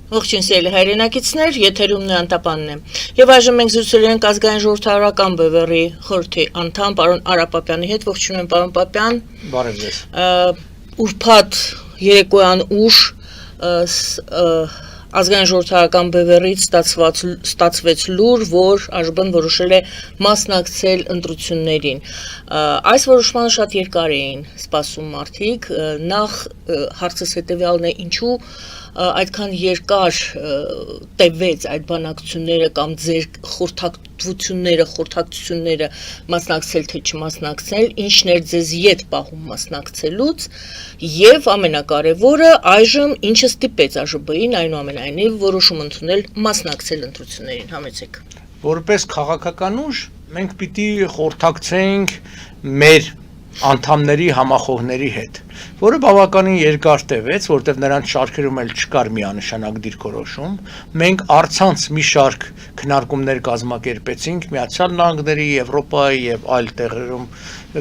Ողջույն սիրելի հայրենակիցներ, եթերում Անտապանն է։ Եվ այժմ մենք զրուցել ենք ազգային ժողովրդավարական բևեռի խորհրդի անդամ պարոն Արա Պապյանի հետ։ Ողջունում եմ պարոն Պապյան։ Բարև ձեզ։ Ուրբաթ երեկոյան ուշ ազգային ժողովրդավարական բևեռից ստացվեց լուր, որ ԱԺԲ-ն որոշել է մասնակցել ընտրություններին։ Այս որոշմանը շատ երկար էին սպասում մարդիկ, նախ հարցս հետևյալն է, ինչու այդքան երկար տևեց այդ բանակցությունները կամ ձեր խորհրդակցությունները մասնակցել թե չմասնակցել, ինչն էր ձեզ ետ պահում մասնակցելուց, եւ ամենակարևորը այժմ ինչը ստիպեց ԱԺԲ-ին այնուամենայնիվ որոշում ընդունել մասնակցել ընտրություններին, համեցեք։ Որպես քաղաքական ուժ մենք պիտի խորհրդակցենք մեր անդամների համախոհների հետ, որը բավականին երկար տևեց, որտեղ նրանց շարքերում էլ չկար միանշանակ դիրքորոշում, մենք առցանց մի շարք քննարկումներ կազմակերպեցինք Միացյալ Նահանգների, Եվրոպայի եւ այլ տեղերում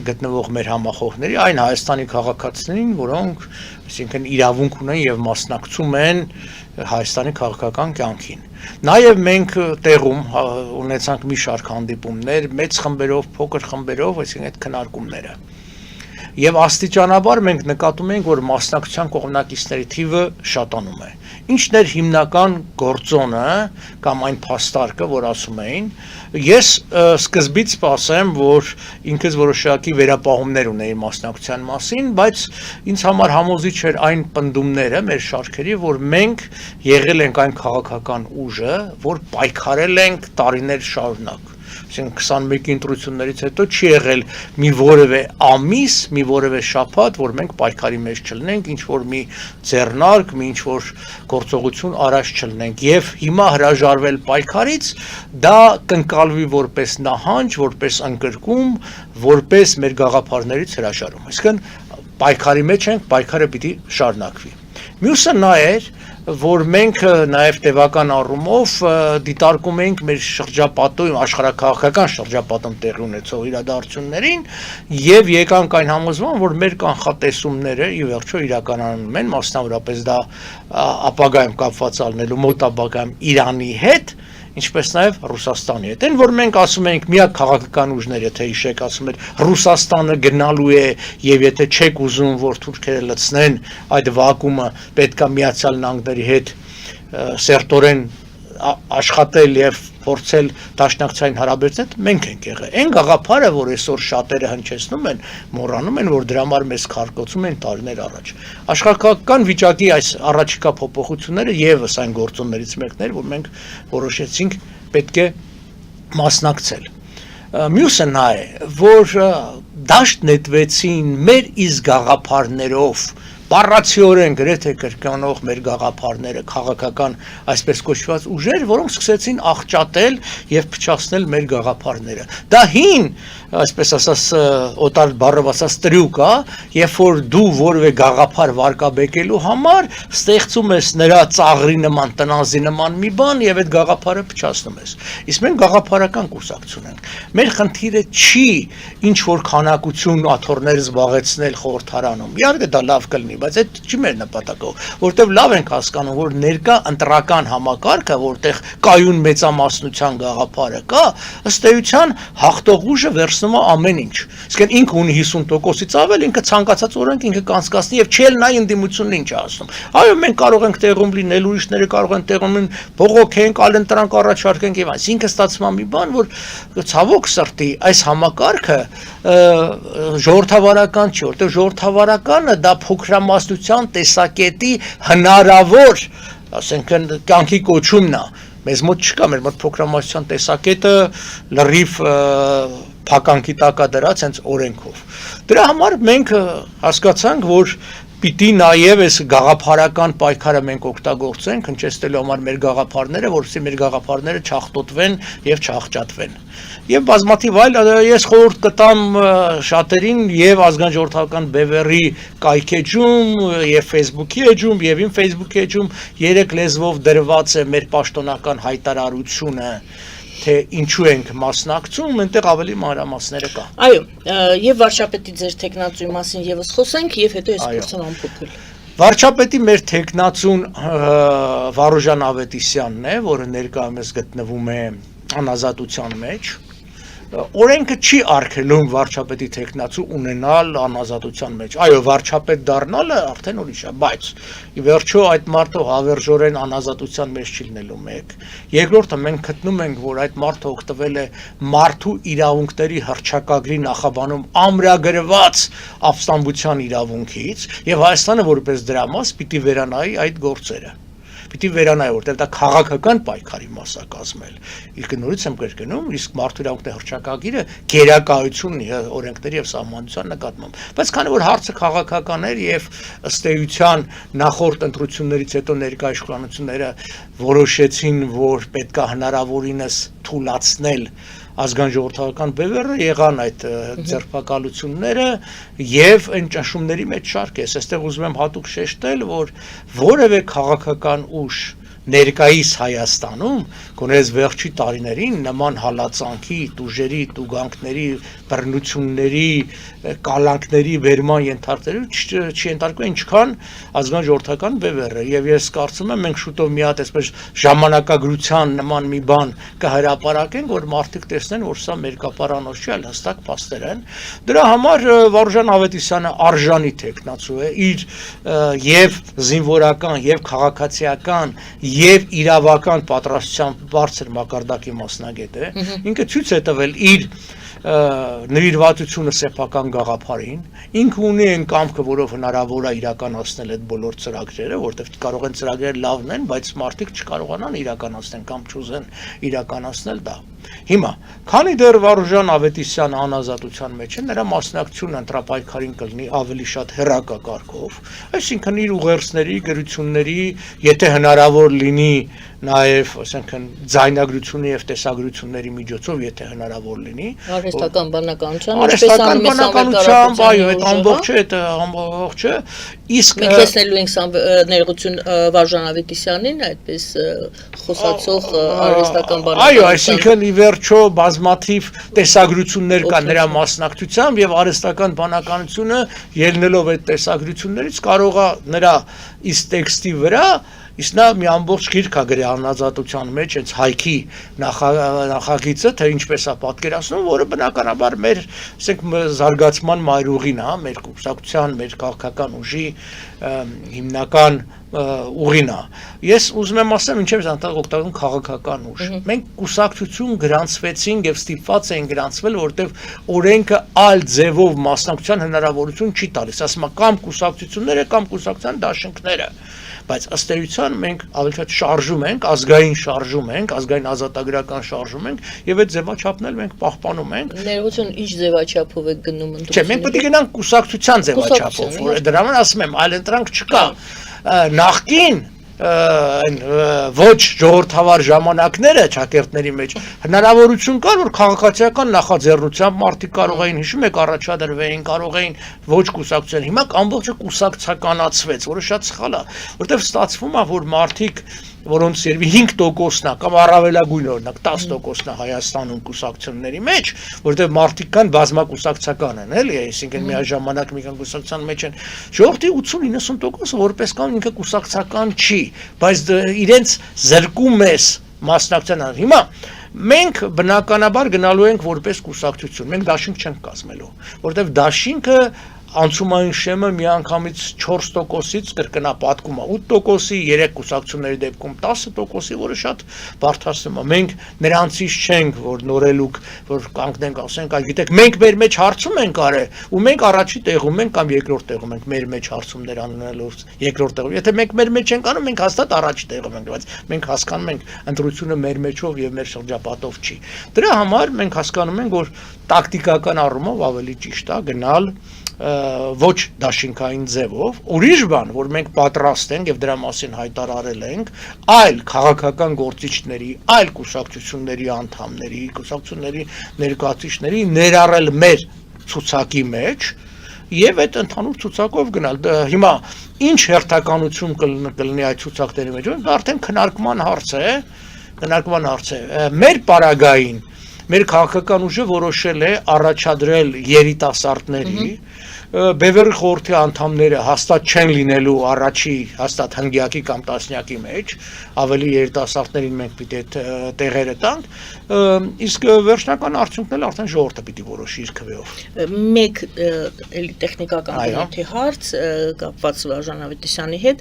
գտնվող մեր համախոհների, այն Հայաստանի քաղաքացիներին, որոնք այսինքն իրավունք ունեն եւ մասնակցում են Հայաստանի քաղաքական կյանքին։ Նաեւ մենք տեղում ունեցանք մի շարք հանդիպումներ, մեծ խմբերով, փոքր խմբերով, այսինքն այդ քննարկումները։ Եվ աստիճանաբար մենք նկատում ենք, որ մասնակցության կողմնակիցների թիվը շատանում է։ Ինչն էր հիմնական գործոնը կամ այն փաստարկը, որ ասում էին, ես սկզբից ասեմ, որ ինքս որոշակի վերապահումներ ունեի մասնակցության մասին, բայց ինձ համար համոզիչ էր այն պնդումները մեր շարքերի, որ մենք եղել ենք այն քաղաքական ուժը, որ պայքարել ենք տարիներ շարունակ։ 21 ընտրություններից հետո չի եղել մի որևէ ամիս, մի որևէ շաբաթ, որ մենք պայքարի մեջ չլինենք, ինչ որ մի ձեռնարկ, մի ինչ որ գործողություն առաջ չլինենք, եւ հիմա հրաժարվել պայքարից, դա կընկալվի որպես նահանջ, որպես անկրկում, որպես մեր գաղափարներից հրաժարում։ Այսինքն պայքարի մեջ ենք, պայքարը պիտի շարունակվի։ Մյուսը նա էր, որ մենք նաև տևական առումով դիտարկում ենք մեր շրջապատում, աշխարհաքաղաքական շրջապատում տեղի ունեցող իրադարձություններին եւ եկանք այն համոզման, որ մեր կանխատեսումները ի վերջո իրականանում են, մասնավորապես դա ապագայում կապված ալնելու մոտ ապագայում Իրանի հետ, ինչպես նաև Ռուսաստանի հետ։ Այն որ մենք ասում ենք միակ քաղաքական ուժները, եթե հիշեք, ասում են Ռուսաստանը գնալու է եւ եթե չեք ուզում, որ թուրքերը լցնեն այդ վակուումը, պետք է Միացյալ Նահանգների հետ սերտորեն աշխատել եւ փորձել դաշնակցային հարաբերություններ, մենք ենք եղել։ Այն գաղափարը, որ այսօր շատերը հնչեցնում են, մոռանում են, որ դրա համար մեզ քարկոծում են տարիներ առաջ։ Աշխարհական վիճակի այս առաջիկա փոփոխությունները եւս այն գործոններից մեկն էր, որ մենք որոշեցինք պետք է մասնակցել։ Մյուսը նա է, որ դաշտ նետվեցին մեր իսկ գաղափարներով, բառացիորեն գրեթե կրկնող մեր գաղափարները, քաղաքական այսպես կոչված ուժեր, որոնք սկսեցին աղճատել եւ փչացնել մեր գաղափարները։ Դա հին, այսպես ասած, օտար բառով ասած տրյուկ է, երբ որ դու որևէ գաղափար վարկաբեկելու համար ստեղծում ես նրա ծաղրի նման, տնազի նման մի բան եւ այդ գաղափարը փչացնում ես։ Իսկ մենք գաղափարական կուսակցություն ենք։ Մեր խնդիրը չի ինչ որ քանակություն աթոռներ զբաղեցնել խորհրդարանում։ Իհարկե դա լավ կլինի, բայց այդ չի մեր նպատակը, որտեվ լավ ենք հասկանում, որ ներկա ընտրական համակարգը, որտեղ կայուն մեծամասնության գաղափարը կա, ըստ էության հաղթող ուժը վերցնում է ամեն ինչ։ Իսկ ինքը ունի 50%-ից ավել, ինքը ցանկացած օրենք ինքը կանցկացնի եւ չել նայ ընդդիմությունն ինչ է ասում։ Այո, մենք կարող ենք տեղում լինել, ուրիշները կարող են տեղում լինել, բողոքենք, ալընտրանք առաջարկենք եւ այս։ Ինքը ստացվում է մի բան, որ ցավոք սրտի այս համակարգը ժողովրդավարական չի, որտեղ ժողովրդավարականը դա փոքրամասնության տեսակետի հնարավոր, ասենք կյանքի կոչումն է։ Մեզ մոտ չկա, մեր մոտ փոքրամասնության տեսակետը լրիվ փականքի տակ է դրած հենց օրենքով։ Դրա համար մենք հասկացանք, որ պիտի նաև այս գաղափարական պայքարը մենք օգտագործենք, հնչեցնելու համար մեր գաղափարները, որովհետեւ մեր գաղափարները չախտոտվեն եւ չաղճատվեն։ Եվ բազմաթիվ այլ ես խորհուրդ կտամ շատերին եւ ազգային ժողովրդական բևեռի կայքեջում եւ Facebook-ի էջում եւ իմ Facebook-ի էջում 3 լեզվով դրված է մեր պաշտոնական հայտարարությունը, թե ինչու ենք մասնակցում, այնտեղ ավելի մանրամասները կա։ Այո, եւ վարչապետի ձեր տեխնացուի մասին եւս խոսենք եւ հետո ես փորձեմ ամփոփել։ Վարչապետի մեր տեխնացուն Վարուժան Ավետիսյանն է, որը ներկայումս գտնվում է անազատության մեջ։ Օրենքը չի արգելում վարչապետի տեխնացու ունենալ անազատության մեջ։ Այո, վարչապետ դառնալը արդեն ուրիշ է, բայց ի վերջո այդ մարդը հավերժորեն անազատության մեջ չի լինելու մեկ։ Երկրորդը մենք գտնում ենք, որ այդ մարդը օգտվել է մարդու իրավունքների հռչակագրի նախաբանում ամրագրված ապստամբության իրավունքից, եւ Հայաստանը որպես դրա մաս պիտի վերանայի այդ գործերը։ Պիտի վերանայի, որտեղ դա քաղաքական պայքարի մաս է կազմել։ Իսկ նորից եմ կրկնում, իսկ մարդու իրավունքների հռչակագիրը գերակայություն ունի օրենքների եւ սահմանության նկատմամբ։ Բայց քանի որ հարցը քաղաքական էր եւ ըստ էության նախորդ ընտրություններից հետո ներկայ իշխանությունները որոշեցին, որ պետքա հնարավորինս թույլատրել ազգային ժողովրդական բևեռը, եղան այդ ձերբակալությունները եւ այն ճնշումների մեջ շարք է։ Այստեղ ուզում եմ հատուկ շեշտել, որ որևէ քաղաքական ուժ ներկայիս Հայաստանում գոնե վերջի տարիներին նման հալածանքի, տուժերի, տուգանքների, բռնությունների, կալանքների վերման ենթարկվելու չի ենթարկվում ինչքան ազգային ժողովրդական բևեռը եւ ես կարծում եմ մենք շուտով մի հատ այսպես ժամանակագրության նման մի բան կհրապարակենք, որ մարդիկ տեսնեն, որ սա մերկապարանոց չի, այլ հստակ փաստեր են։ Դրա համար Վարուժան Ավետիսյանը արժանի տեխնացու է, իր եւ զինվորական եւ քաղաքացիական եւ իրավական պատրաստության բարձր մակարդակի մասնագետ է, ինքը ցույց է տվել իր նվիրվածությունը սեփական գաղափարին, ինքը ունի այն կամքը, որով հնարավոր է իրականացնել այդ բոլոր ծրագրերը, որտեղ կարող են ծրագրերը լավն են, բայց մարդիկ չկարողանան իրականացնել կամ չուզեն իրականացնել դա։ Հիմա, քանի դեռ Վարուժան Ավետիսյանը անազատության մեջ է, նրա մասնակցությունը ընտրապայքարին կլինի ավելի շատ հեռակա կարգով, այսինքն իր ուղերձների, գրությունների, եթե հնարավոր լինի նաև, ասենք, ձայնագրությունների եւ տեսագրությունների միջոցով, եթե հնարավոր լինի, արհեստական բանականության, արհեստական բանականությամբ, այո, այդ ամբողջը, իսկ մենք տեսնելու ենք ներողություն Վարուժան Ավետիսյանին, այդպես խոսացող արհեստական բանականություն։ Այո, այսինքն ի վերջո բազմաթիվ տեսագրություններ կան նրա մասնակցությամբ եւ արհեստական բանականությունը ելնելով այդ տեսագրություններից կարող է նրա իսկ տեքստի վրա իսկ նա մի ամբողջ գիրք է գրի անազատության մեջ այս հայքի նախագիծը, թե ինչպես է պատկերացնում, որը բնականաբար մեր, ասենք, զարգացման մայրուղին է, մեր կուսակցության, մեր քաղաքական ուժի հիմնական ուղին է։ Ես ուզում եմ ասեմ, ինչպես անտակ օգտագործում քաղաքական ուժ։ Մենք կուսակցություն գրանցվեցինք եւ ստիպված էին գրանցվել, որովհետեւ օրենքը այլ ձևով մասնակցության հնարավորություն չի տալիս, ասում է կամ կուսակցությունները կամ կուսակցության դաշինքները։ Բայց ըստ էության մենք ավելի շատ շարժում ենք, ազգային ազատագրական շարժում ենք եւ այդ ձևաչափն էլ մենք պահպանում ենք։ Ներողություն, ինչ ձևաչափով եք գնում ընտրությունները։ Չէ, մենք պետք է գնանք կուսակցության ձևաչափով, որ դրա համար ասում եմ, այլ ընտրանք չկա։ Նախկին ոչ ժողովրդավար ժամանակները ճակերտների մեջ հնարավորություն կար, որ քաղաքացիական նախաձեռնությամբ մարդիկ կարող էին, հիշում եք, առաջադրվեին, կարող էին ոչ կուսակցության։ Հիմա ամբողջը կուսակցականացվեց, որը շատ սխալ է, որտեղ ստացվում է, որ մարդիկ որոնց երևի 5%-ն է կամ առավելագույն օրինակ 10%-ն է Հայաստանում կուսակցությունների մեջ, որտեղ մարդիկ կան բազմակուսակցական են, էլի, այսինքն միաժամանակ մի կան կուսակցության մեջ են։ Ժողովրդի 80-90%-ը որպես կան ինքը կուսակցական չի, բայց իրենց զրկում ես մասնակցության։ Հիմա մենք բնականաբար գնալու ենք որպես կուսակցություն, մենք դաշինք չենք կազմելու, որտեղ դաշինքը անցումային շեմը միանգամից 4%-ից կրկնապատկում է 8%-ի, 3 կուսակցությունների դեպքում 10%-ի, որը շատ բարդացնում է։ Մենք նրանցից չենք, որ նորելուկ, որ կանգնենք, ասենք, այ գիտեք, մենք մեր մեջ հարցում ենք արել, ու մենք առաջի տեղում ենք կամ երկրորդ տեղում ենք, մեր մեջ հարցումներ անունելով երկրորդ տեղում։ Եթե մենք մեր մեջ ենք անում, մենք հաստատ առաջի տեղում ենք, բայց մենք հասկանում ենք, ընտրությունը մեր մեջով եւ մեր շրջապատով չի։ Դրա համար մենք հասկանում ենք, որ տակտիկական առումով ավելի ճիշտ է գնալ ոչ դաշինքային ձևով, ուրիշ բան, որ մենք պատրաստ ենք եւ դրա մասին հայտարարել ենք, այլ քաղաքական գործիչների, այլ կուսակցությունների անդամների, կուսակցությունների ներկայացուցիչների ներառել մեր ցուցակի մեջ եւ այդ ընդհանուր ցուցակով գնալ։ Հիմա ինչ հերթականություն կլինի այդ ցուցակների մեջ, դա արդեն քննարկման հարց է, մեր պարագային մեր քաղաքական ուժը որոշել է առաջադրել երիտասարդների Բևեռի խորհրդի անդամները հաստատ չեն լինելու առաջի հաստատ հնգյակի կամ տասնյակի մեջ, ավելի երիտասարդներին մենք պիտի տեղերը տանք, իսկ վերջնական արդյունքն էլ արդեն ժողովուրդը պիտի որոշի իր քվեով։ Մեկ էլի տեխնիկական բնույթի հարց կապված Վարժան Ավետիսյանի հետ,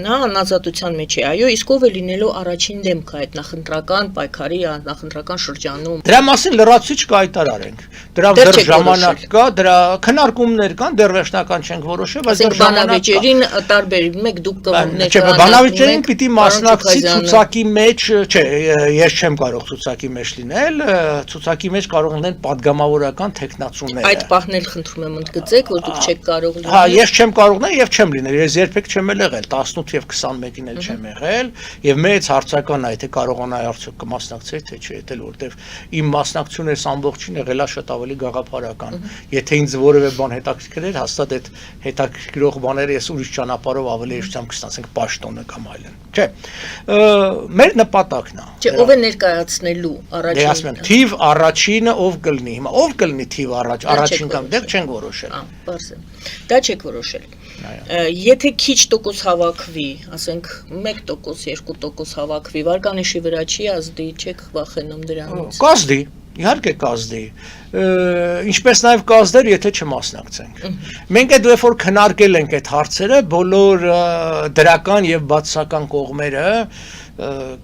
նա անազատության մեջ է, այո, իսկ ով է լինելու առաջին դեմքը այդ նախընտրական պայքարի, նախընտրական շրջանում։ Դրա մասին լրացուցիչ կայտարարենք։ Դրա դեռ ժամանակ կա, դրա քննարկումներ կան, դեռ վերջնական չենք որոշել, բայց դեռ ժամանակ կա։ Բանավեճերին տարբերվում եք դուք Չէ, բանավեճերին պիտի մասնակցի ցուցակի մեջ, չէ, ես չեմ կարող ցուցակի մեջ լինել, ցուցակի մեջ կարող են պատգամավորական տեխնացուները։ Այդ պահն էլ խնդրում եմ ընդգծեք, որ դուք չեք կարող լինել։ Հա, ես չեմ կարող լինել եւ չեմ լինել, ես երբեք չեմ եղել, 18 եւ 21-ին էլ չեմ եղել, եւ մեծ հարցական է, թե կարողանայի արդյոք կմասնակցեի, թե չէ, էլ որտեվ իմ մասնակցությունը այս ամբողջին եղել է շատ ավելի գաղափարական։ Եթե ինձ որևէ բան հետաքրքիր էր, հաստատ այդ հետաքրքրող բաները ես ուրիշ ճանապարհով ավելի էժությամբ կստացենք պաշտոնը կամ այլն։ Չէ։ Մեր նպատակն է։ Չէ, ով է ներկայացնելու առաջին։ Դե ասում եմ, թիվ առաջինը ով կլինի։ Հիմա ով կլինի թիվ առաջին կամ դեռ չենք որոշել։ Պարզ է։ Դա չեք որոշել։ Եթե քիչ տոկոս հավաքվի, ասենք 1%, 2% հավաքվի, վարկանիշի վրա չի ազդի, չեք վախենում դրանից։ Կազդի, իհարկե կազդի, ինչպես նաև կազդեր, եթե չմասնակցենք։ Մենք այդ որ քննարկել ենք այդ հարցերը, բոլոր դրական եւ բացասական կողմերը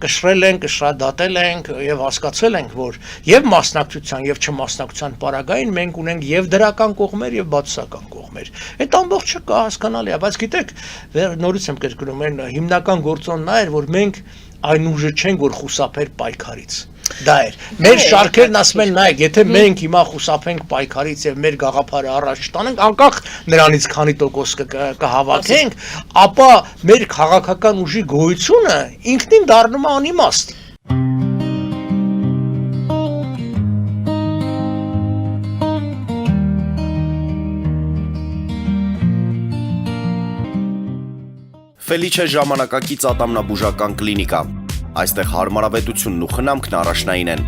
կշռել ենք, կշռադատել ենք եւ հասկացել ենք, որ եւ մասնակցության եւ չմասնակցության պարագային մենք ունենք եւ դրական կողմեր եւ բացասական կողմեր։ Այդ ամբողջը կա, հասկանալի է, բայց գիտեք, նորից եմ կրկնում, այն հիմնական գործոնն նա էր, որ մենք այն ուժը չենք, որ խուսափեր պայքարից։ Դա էր։ Մեր շարքերն ասում են, նայեք, եթե մենք հիմա խուսափենք պայքարից եւ մեր գաղափարը առաջ տանենք, անկախ նրանից քանի տոկոս կհավաքենք, ապա մեր քաղաքական ուժի գոյությունը ինքնին դառնում է անիմաստ։ Ֆելիչե ժամանակակից ատամնաբուժական կլինիկա։ Այստեղ հարմարավետությունն ու խնամքն առաջնային են։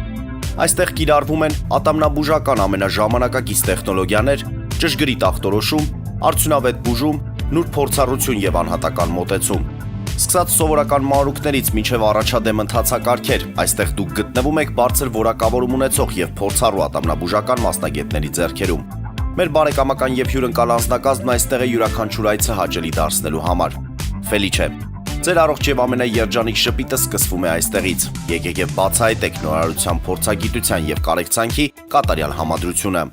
Այստեղ կիրառվում են ատամնաբուժական ամենաժամանակակից տեխնոլոգիաներ, ճշգրիտ ախտորոշում, արդյունավետ բուժում, նուրբ փորձառություն եւ անհատական մոտեցում։ Սկսած սովորական մանրուքներից մինչև առաջադեմ ընթացակարգեր, այստեղ դուք գտնվում եք բարձր որակավորում ունեցող եւ փորձառու ատամնաբուժական մասնագետների ձեռքերում։ Մեր բարեկամական եւ հյուրընկալ անձնակազմն այստեղ է յուրաքանչյուր այցը հաճելի դարձնելու համար։ Ֆելիչե, ձեր առողջ եւ ամենաերջանիկ շպիտը սկսվում է այստեղից։ Եկեք եւ բացահայտեք նորարարության փորձագիտության եւ կարեկցանքի կատարյալ համադրությունը։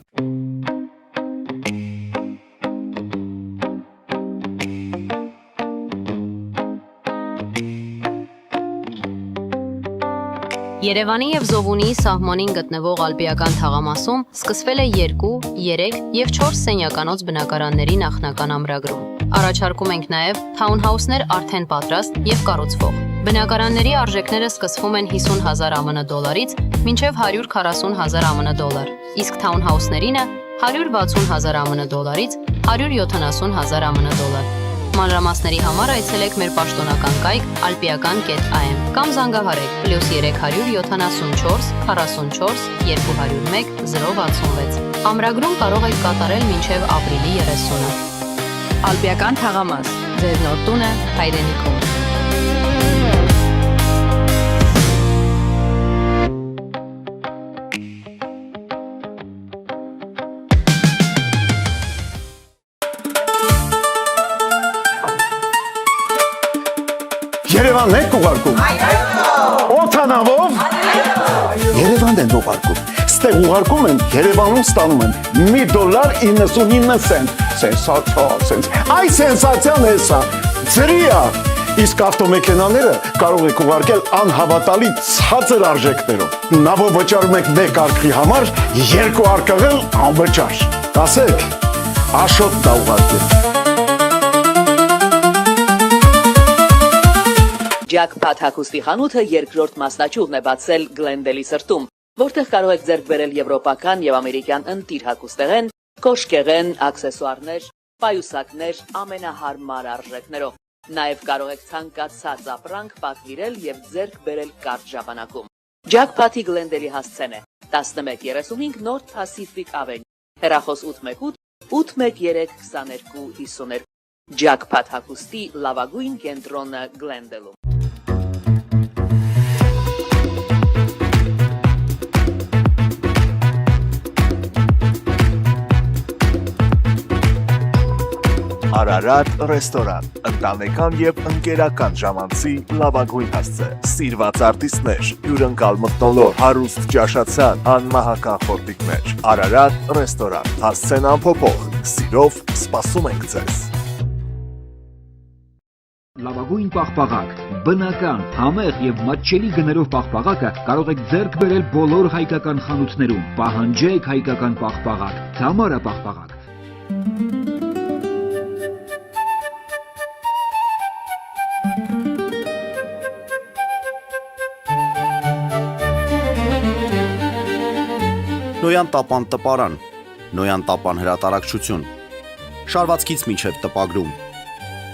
Երևանի եւ Զովունիի սահմանին գտնվող Ալպիական թաղամասում սկսվել է 2, 3 եւ 4 սենյականոց բնակարանների նախնական ամրագրում։ Առաջարկում ենք նաեւ թաունհաուսներ արդեն պատրաստ եւ կառուցվող։ Բնակարանների արժեքները սկսվում են 50,000 ԱՄՆ դոլարից մինչև 140,000 ԱՄՆ, իսկ թաունհաուսներինը 160,000 ԱՄՆ դոլարից 170,000 ԱՄՆ դոլար։ Մանրամասների համար այցելեք մեր պաշտոնական կայք alpiakan.am կամ զանգահարեք +374 44 201 066։ Ամրագրում կարող եք կատարել մինչև ապրիլի 30-ը։ Ալպիական թաղամաս, ձեր նոր տունը հայրենիքում։ Երևանն եք ուղարկում։ Օթանավով։ Երևանն են ուղարկում։ Ստեղ ուղարկում են, Երևանում ստանում են $1.99 Սենսացիա։ Այ սենսացիան է սա։ Ծրիա։ Իսկ ավտոմեքենաները կարող եք ուղարկել անհավատալի ցածր արժեքներով։ Նավով վճարում եք 1 արկղի համար, 2 արկղել անվճար։ Ասեք, Աշոտ դա ուղարկել։ Jackpot հագուստի խանութը երկրորդ մասնաճյուղն է բացել Գլենդելի սրտում, որտեղ կարող եք ձեռք բերել եվրոպական եւ ամերիկյան ընտիր հագուստեղեն, կոշկեղեն, աքսեսուարներ, պայուսակներ ամենահարմար արժեքներով։ Նաեւ կարող եք ցանկացած ապրանք պատվիրել եւ ձեռք բերել կարճ ժամանակում։ Jackpot-ի Գլենդելի հասցեն է 1135 North Pacific Avenue, հեռախոս 818 8132252 Ջակփաթ հագուստի լավագույն կենտրոնը Գլենդելում։ Արարատ ռեստորան, ընտանեկան եւ ընկերական ժամանցի լավագույն հասցե, սիրված արտիստներ, հյուրընկալ մթնոլորտ, հարուստ ճաշացան, անմահական խորտիկներ, Արարատ ռեստորան, հասցեն անփոփոխ, սիրով սպասում ենք ձեզ։ Լավագույն պաղպաղակ, բնական, համեղ եւ մատչելի գներով պաղպաղակը կարող եք ձեռք բերել բոլոր հայկական խանութներում։ Պահանջեք հայկական պաղպաղակ, Թամարա պաղպաղակ։ Նոյան տապան տպարան, Նոյան տապան հրատարակչություն, շարվածքից մինչև տպագրում,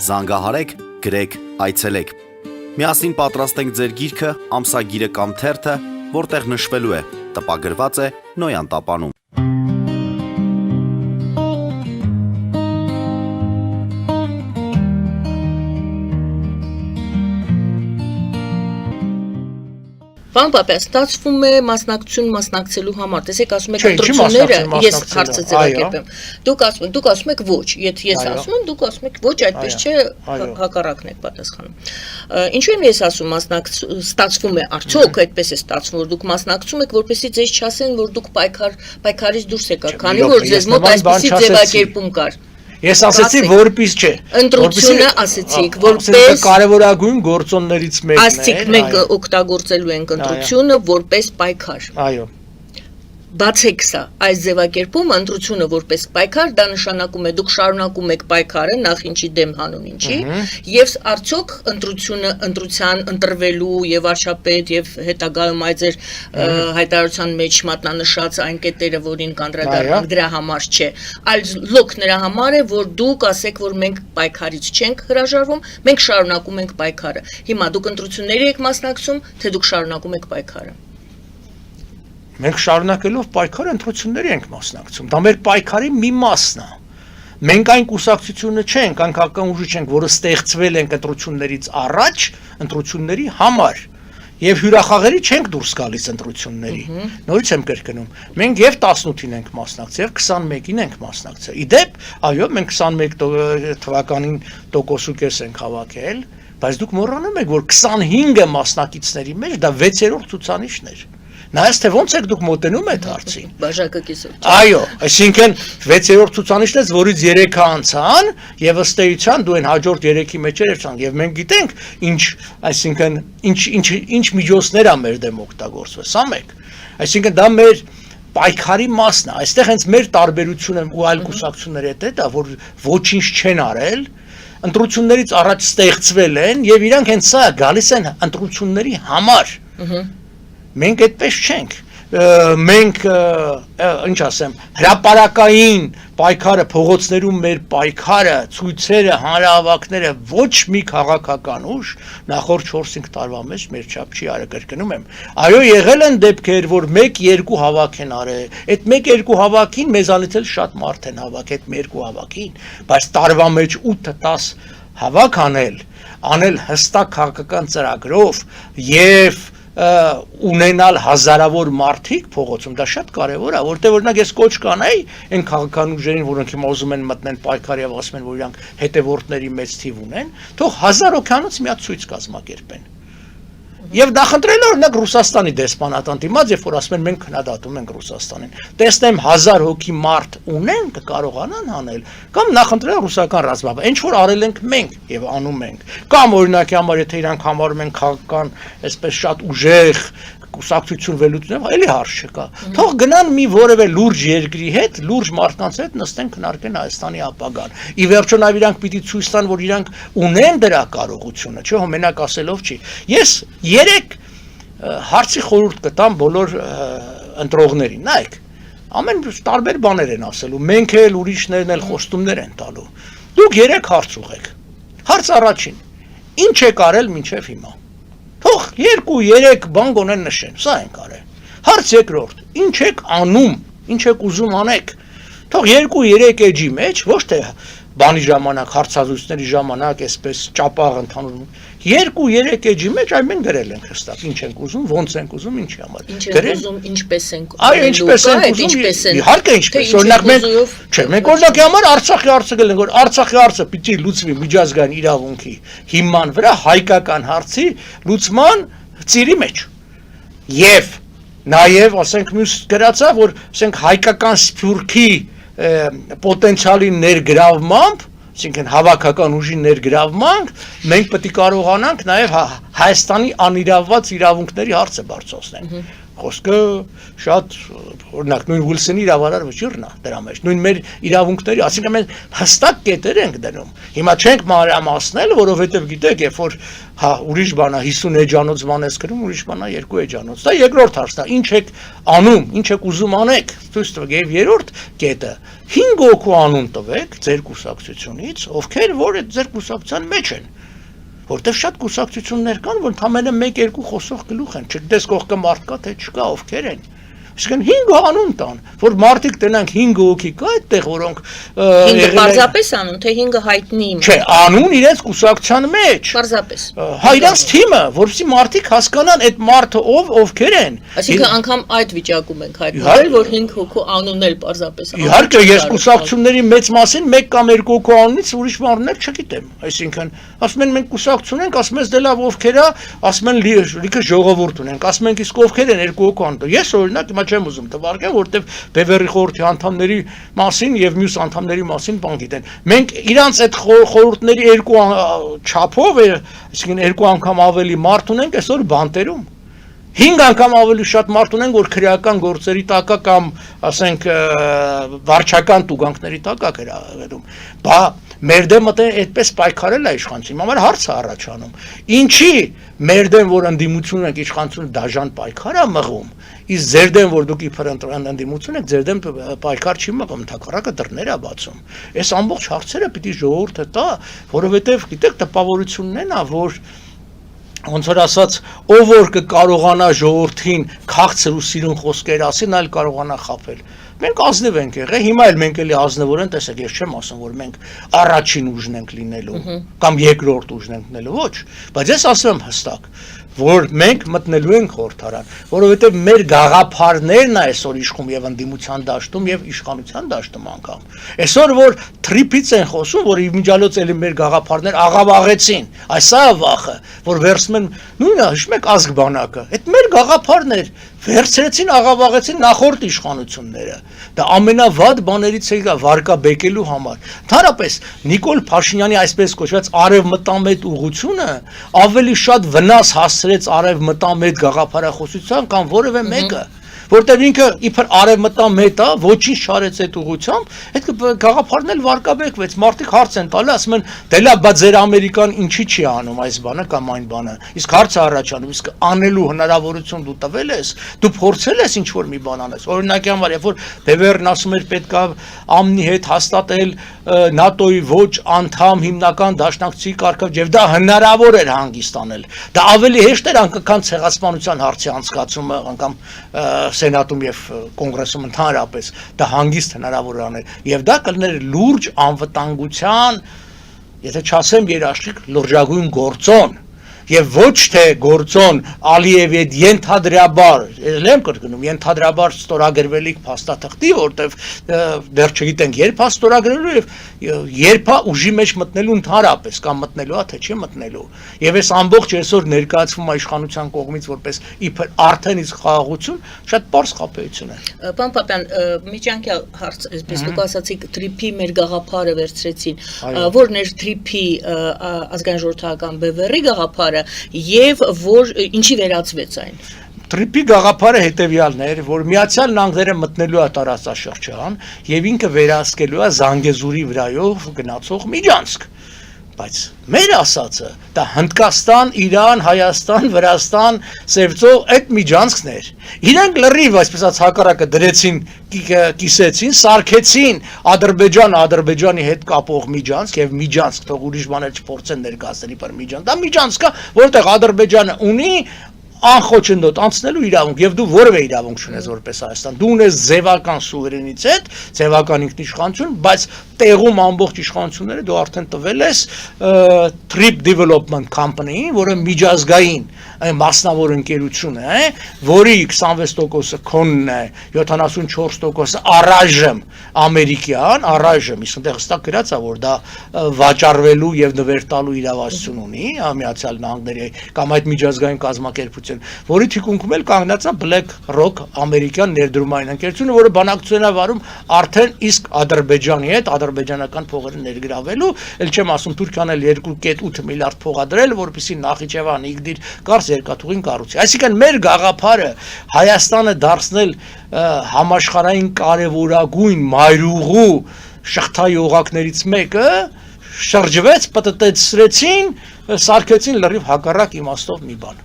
զանգահարեք, գրեք, այցելեք, միասին պատրաստենք ձեր գիրքը, ամսագիրը կամ թերթը, որտեղ նշվելու է, տպագրված է Նոյան տապանում։ Պարոն Պապյան, ստացվում է մասնակցելու համար, տեսեք, ասում եք ընտրությունները, ես հարցը ձևակերպեմ, դուք ասում եք ոչ, ես ասում եմ, դուք ասում եք ոչ, այդպես չէ, հակառակն եք պատասխանում։ Ինչու եմ ես ասում, ստացվում է, արդյոք այդպես է ստացվում, որ դուք մասնակցում եք, որպեսզի ձեզ չասեն, որ դուք պայքարից դուրս եկաք, քանի որ ձեզ մոտ այսպիսի ձևակերպում կար։ Ես ասեցի, որպես չէ։ Ընտրությունը ասեցիք, որպես կարևորագույն գործոններից մեկն է։ Ասացիք, մենք օգտագործելու ենք ընտրությունը որպես պայքար։ Այո։ Բացեք սա, այս ձևակերպումը ընտրությունը որպես պայքար, դա նշանակում է դուք շարունակում եք պայքարը նախ ինչի դեմ հանուն ինչի, եւ արդյոք ընտրության ընտրվելու եւ վարչապետ եւ հետագայում այդ ձեր հայտարարության մեջ մատնանշած այն կետերը, որին կանդրադառնանք, դրա համար չէ, այլ լոկ նրա համար է, որ դուք ասեք, որ մենք պայքարից չենք հրաժարվում, մենք շարունակում ենք պայքարը։ Հիմա դուք ընտրությունների եք մասնակցում, թե դուք շարունակում եք պայքարը։ Մենք շարունակելով պայքարը ընտրությունների ենք մասնակցում։ Դա մեր պայքարի մի մասն է։ Մենք այն կուսակցությունը չենք, այն քաղաքական ուժը չենք, որը ստեղծվել ենք ընտրություններից առաջ, ընտրությունների համար։ Եվ հյուրախաղերի չենք դուրս գալիս ընտրությունների։ Նորից եմ կրկնում։ Մենք եւ 18-ին ենք մասնակցել, եւ 21-ին ենք մասնակցել։ Իդեպ, այո, մենք 21 թվականին տոկոսուկես ենք հավաքել, բայց դուք մոռանում եք, որ 25-ը մասնակիցների մեջ դա 6-րդ ցուցանիշն էր։ Նայած թե ոնց եք դուք մոտենում այդ հարցին։ Բաժակը կիսով։ Այո, այսինքն 6-րդ ցուցանիշն է, որից 3-ը անցան, եւ ըստ էության դու այն հաջորդ 3-ի մեջ էր ցան, եւ մենք գիտենք այսինքն ինչ միջոցներ ա մեր դեմ օգտագործվել, սա մեկ։ Այսինքն դա մեր պայքարի մասն է, այստեղ հենց մեր տարբերությունը ու այլ կուսակցությունների հետ է դա, որ ոչինչ չեն արել, ընտրություններից առաջ ստեղծվել են եւ իրանք հենց սա գալիս են ընտրությունների համար։ Մենք այդպես չենք, մենք, ինչ ասեմ, հրապարակային պայքարը, փողոցներում մեր պայքարը, ցույցերը, հանրահավաքները ոչ մի քաղաքական ուժ նախորդ 4-5 տարվա մեջ մեր չափ չի արել, կրկնում եմ։ Այո, եղել են դեպքեր, որ 1-2 հավաք են արել, այդ 1-2 հավաքին մեզանից էլ շատ մարդ են հավաք այդ 1-2 հավաքին, բայց տարվա մեջ 8-10 հավաք անել հստակ քաղաքական ծրագրով եւ ունենալ հազարավոր մարդիկ փողոցում, դա շատ կարևոր է, որտեղ օրինակ ես կոչ կանեի այն քաղաքական ուժերին, որոնք հիմա ուզում են մտնել պայքար եւ ասում են, որ իրանք հետևորդների մեծ թիվ ունեն, թող 1000 հոգյանոց մի հատ ցույց կազմակերպեն։ Եվ դա խնդրել է օրինակ Ռուսաստանի դեսպանատան դիմաց, երբ որ ասում են մենք քննադատում ենք Ռուսաստանին, տեսնեմ 1000 հոգի մարդ ունեն, կկարողանան անել, կամ նախընտրել ռուսական ռազմավար, ինչ որ արել ենք մենք եւ անում ենք, կամ օրինակի համար եթե իրանք համարում են քաղաքական, այսպես շատ ուժեղ կուսակցություն վերլուծելով, էլի հարց չկա։ Թող գնան մի որևէ լուրջ երկրի հետ, լուրջ մարդկանց հետ նստեն քննարկեն Հայաստանի ապագան։ Ի վերջո նաև իրանք պիտի ցույց տան, որ իրանք ունեն դրա կարողությունը, չէ՞ մենակ ասելով չի։ Ես 3 հարցի խորհուրդ կտամ բոլոր ընտրողներին։ Նայեք, ամեն տարբեր բաներ են ասելու, մենք էլ ուրիշներն էլ խոստումներ են տալու։ Դուք 3 հարց ուղեք։ Հարց առաջին. ինչ եք արել մինչև հիմա։ Թող 2-3 բան գոնեն նշեն, սա ենք արել։ Հարց երկրորդ. ինչ եք անում, ինչ եք ուզում անեք։ Թող 2-3 էջի մեջ, ոչ թե բանի ժամանակ, հարցազրույցների ժամանակ, այսպես ճապաղ ընդհանուր 2-3 էջի մեջ այ մենք գրել ենք հստակ, ինչ ենք ուզում, ոնց ենք ուզում, ինչի համար։ Ինչ ենք ուզում, ինչպես ենք ուզում։ Այո, ինչպես ենք ուզում։ Իհարկե ինչպես, օրինակ մենք, չէ, մենք օրինակի համար Արցախի հարցը գել ենք, որ Արցախի հարցը պիտի լուծվի միջազգային իրավունքի հիման վրա հայկական հարցի լուծման ծիրի մեջ։ Եվ նաև, ասենք, մյուս գրածա, որ ասենք հայկական սփյուռքի պոտենցիալի ներգրավմամբ, այսինքն հավաքական ուժի ներգրավմամբ, մենք պետք է կարողանանք նաև Հայաստանի անիրավված իրավունքների հարցը բարձրացնենք։ Խոսքը շատ օրինակ նույն Ուիլսոնի իրավարար վճիռն է դրա մեջ, նույն մեր իրավունքների, այսինքն մենք հստակ կետեր ենք դնում։ Հիմա չենք մանրամասնել, որովհետև գիտեք, երբ որ ուրիշ բան է 50 էջանոց բան ես գրում, ուրիշ բան է 2 էջանոց։ Դա երկրորդ հարցն է, ինչ եք անում, ինչ եք ուզում անեք, ցույց տվեք։ Եվ երրորդ կետը 5 հոգու անուն տվեք ձեր կուսակցությունից, ովքեր որ այդ ձեր կուսակցության մեջ են։ Որտեվ շատ կուսակցություններ կան, որ ընդամենը 1-2 խոսող գլուխ են, չգիտես կողքը մարդ կա թե չկա, ովքեր են։ Այսինքն 5 անուն տան, որ մարդիկ տնանք 5 հոգի կա այդտեղ, որոնք 5-ը պարզապես անուն, թե 5-ը հայտնի։ Չէ, անուն իրենց կուսակցության մեջ։ Պարզապես։ Հա իրենց թիմը, որովհետեւ մարդիկ հասկանան այդ մարդը ովքեր են։ Այսինքն անգամ այդ վիճակում ենք հայտնել, որ 5 հոգու անունն էլ պարզապես։ Իհարկե, ես կուսակցությունների մեծ մասին 1 կամ 2 հոգու անունից ուրիշ բաներ չգիտեմ։ Այսինքն, ասում են մենք կուսակցություն ենք, ասում ես դե լավ ովքեր է, ասում են լիքը ժողովուրդ ունենք, ասում ենք իսկ ովքեր են 2 հոգու անուն։ Ես օրինակ չեմ ուզում թվարկել, որտեվ Բևերի խորհրդի անդամների մասին եւ մյուս անդամների մասին բան գիտեն։ Մենք իրանց այդ խորհուրդների 2 չափով, այսինքն 2 անգամ ավելի մարդ ունենք այսօր բանտերում։ 5 անգամ ավելի շատ մարդ ունենք, որ քրեական գործերի տակա կամ ասենք վարչական տուգանքների տակա գրավելում։ Բա մեր դեմը այդպես պայքարել է իշխանություն, համար հարց է առաջանում։ Ինչի մեր դեմ, որ ընդդիմություն եք, իշխանությունը դաժան պայքար է մղում, իսկ ձեր դեմ, որ դուք իբր ընդդիմություն եք, ձեր դեմ պայքար չի մղում, ընդհակառակը դռներ է բացում։ Այս ամբողջ հարցերը պիտի ժողովուրդը տա, որովհետև գիտեք տպավորությունն է նա, որ ոնց որ ասած, ով որ կկարողանա ժողովրդին քաղցր ու սիրուն խոսքեր ասին, այլ կարողանա խաբել։ Մենք ազնիվ ենք եղել, հիմա էլ մենք էլի ազնվոր են, տեսեք, ես չեմ ասում, որ մենք առաջին ուժն ենք լինելու կամ երկրորդ ուժն ենք լինելու, ոչ, բայց ես ասում եմ հստակ, որ մենք մտնելու ենք խորհրդարան, որովհետև մեր գաղափարներն է այսօր իշխում եւ ընդդիմության դաշտում եւ իշխանության դաշտում անգամ։ Այսօր որ թրիփից են խոսում, որ իմիջալոց էլի մեր գաղափարներ աղավաղեցին, այսա է վախը, որ վերցնում են նույնը հիշում եք ազգ բանակը, այդ մեր գաղափարներ վերցրեցին աղավաղեցին նախորդ իշխանությունները։ Դա ամենավատ բաներից է վարկաբեկելու համար։ Ընդհանրապես Նիկոլ Փաշինյանի այսպես կոչված արևմտամետ ուղղությունը ավելի շատ վնաս հասցրեց արևմտամետ գաղափարախոսության կամ որևէ մեկը, որտեղ ինքը իբր արևմտամետ է, ոչինչ չարեց այդ ուղղությամբ, այդ գաղափարն էլ վարկաբեկվեց, մարդիկ հարց են տալի, ասում են, դե լավ, բայց ձեր Ամերիկան ինչի չի անում այս բանը կամ այն բանը, իսկ հարցը առաջանում, իսկ անելու հնարավորություն դու տվել ես, դու փորձել ես ինչ-որ մի բան անես, օրինակի համար, երբ որ Բևերն ասում էր պետք է ԱՄՆ-ի հետ հաստատել ՆԱՏՕ-ի ոչ անդամ հիմնական դաշնակցի կարգով, եւ դա հնարավոր էր հանգիստ անել, դա ավելի հեշտ էր անկական ցեղասպանության հարցի անցկացումը, անգամ Սենատում եւ կոնգրեսում ընդհանրապես դա հանգիստ հնարավոր է անել եւ դա կլներ լուրջ անվտանգության, եթե չասեմ երաշխիք, լրջագույն գործոն եւ ոչ թե գործոն Ալիևի այդ ենթադրաբար, ելեմ կրկնում, ենթադրաբար ստորագրվելիք փաստաթղթի, որտեվ դեռ չգիտենք երբ է ստորագրելու եւ երբ է ուժի մեջ մտնելու ընդհանրապես կամ մտնելու է թե չի մտնելու։ Եվ այս ամբողջ այսօր ներկայացվում է իշխանության կողմից որպես իբր արդեն իսկ խաղաղություն, շատ པարզ խաբեություն է։ Պարոն Պապյան, միջանկյալ հարց, այսպես դուք ասացիք, թրիփի մեր գաղափարը վերցրեցին, որն էր թրիփի ազգային ժողովրդական Բևերի գաղափարը եւ որ ինչի վերածվեց այն։ Թրիփի գաղափարը հետեւյալն էր, որ Միացյալ Նահանգները մտնելու է տարածաշրջան եւ ինքը վերահսկելու է Զանգեզուրի վրայով գնացող միջանցք։ Բայց մեր ասածը դա Հնդկաստան, Իրան, Հայաստան, Վրաստան, Սևծով այդ միջանցքն էր։ Իրենք լրիվ այսպես ասած հակառակը դրեցին, կիսեցին, սարքեցին Ադրբեջանի հետ կապող միջանցք եւ միջանցք, թող ուրիշ բաներ չփորձեն ներկայացնել իբր միջանցք։ Դա միջանցք է, որտեղ Ադրբեջանը ունի անխոչնդոտ անցնելու իրավունք եւ դու որևէ իրավունք չունես որպես Հայաստան դու ունես ձևական սուվերենիտետ ձևական ինքնիշխանություն բայց տեղում ամբողջ իշխանությունները դու արդեն տվել ես Trip Development Company-ին որը միջազգային մասնավոր ընկերություն է որի 26%-ը քոնն է 74%-ը առայժմ ամերիկյան առայժմ իսկ այնտեղ հստակ գրած է որ դա վաճառվելու եւ նվեր տալու իրավասություն ունի Միացյալ Նահանգների կամ այդ միջազգային կազմակերպություն որի թիկունքում էլ կանգնած է Black Rock ամերիկյան ներդրումային ընկերությունը որը բանակցություն է վարում արդեն իսկ Ադրբեջանի հետ ադրբեջանական փողերը ներգրավելու ել չեմ ասում Թուրքիան էլ 2.8 միլիարդ փող ա դրել որպեսզի Նախիջևան Իգդիր կարս երկաթուղին կառուցի այսինքն մեր գաղափարը Հայաստանը դարձնել համաշխարհային կարևորագույն մայրուղու շղթայողակներից մեկը շրջվեց պտտեցրեցին սարքեցին լրիվ հակառակ իմաստով մի բան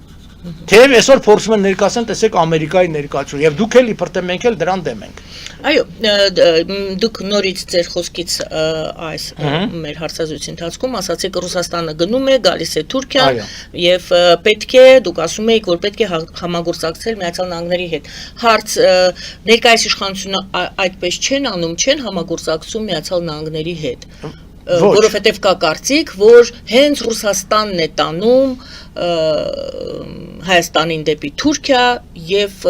Թեև այսօր փորձում են ներկայացնել տեսեք Ամերիկայի ներկայացում եւ դուք էլ իբրտե մենք էլ դրան դեմ ենք Այո, դուք նորից ձեր խոսքից այս մեր հարցազրույցի ընթացքում ասացիք Ռուսաստանը գնում է, գալիս է Թուրքիան եւ պետք է դուք ասում եք, որ պետք է համագործակցել Միացյալ Նահանգների հետ։ Հարց ներկայիս իշխանությունը այդպես չեն անում, չեն համագործակցում Միացյալ Նահանգների հետ։ Որովհետև կա կարծիք, որ հենց Ռուսաստանն է տանում Հայաստանին դեպի Թուրքիա եւ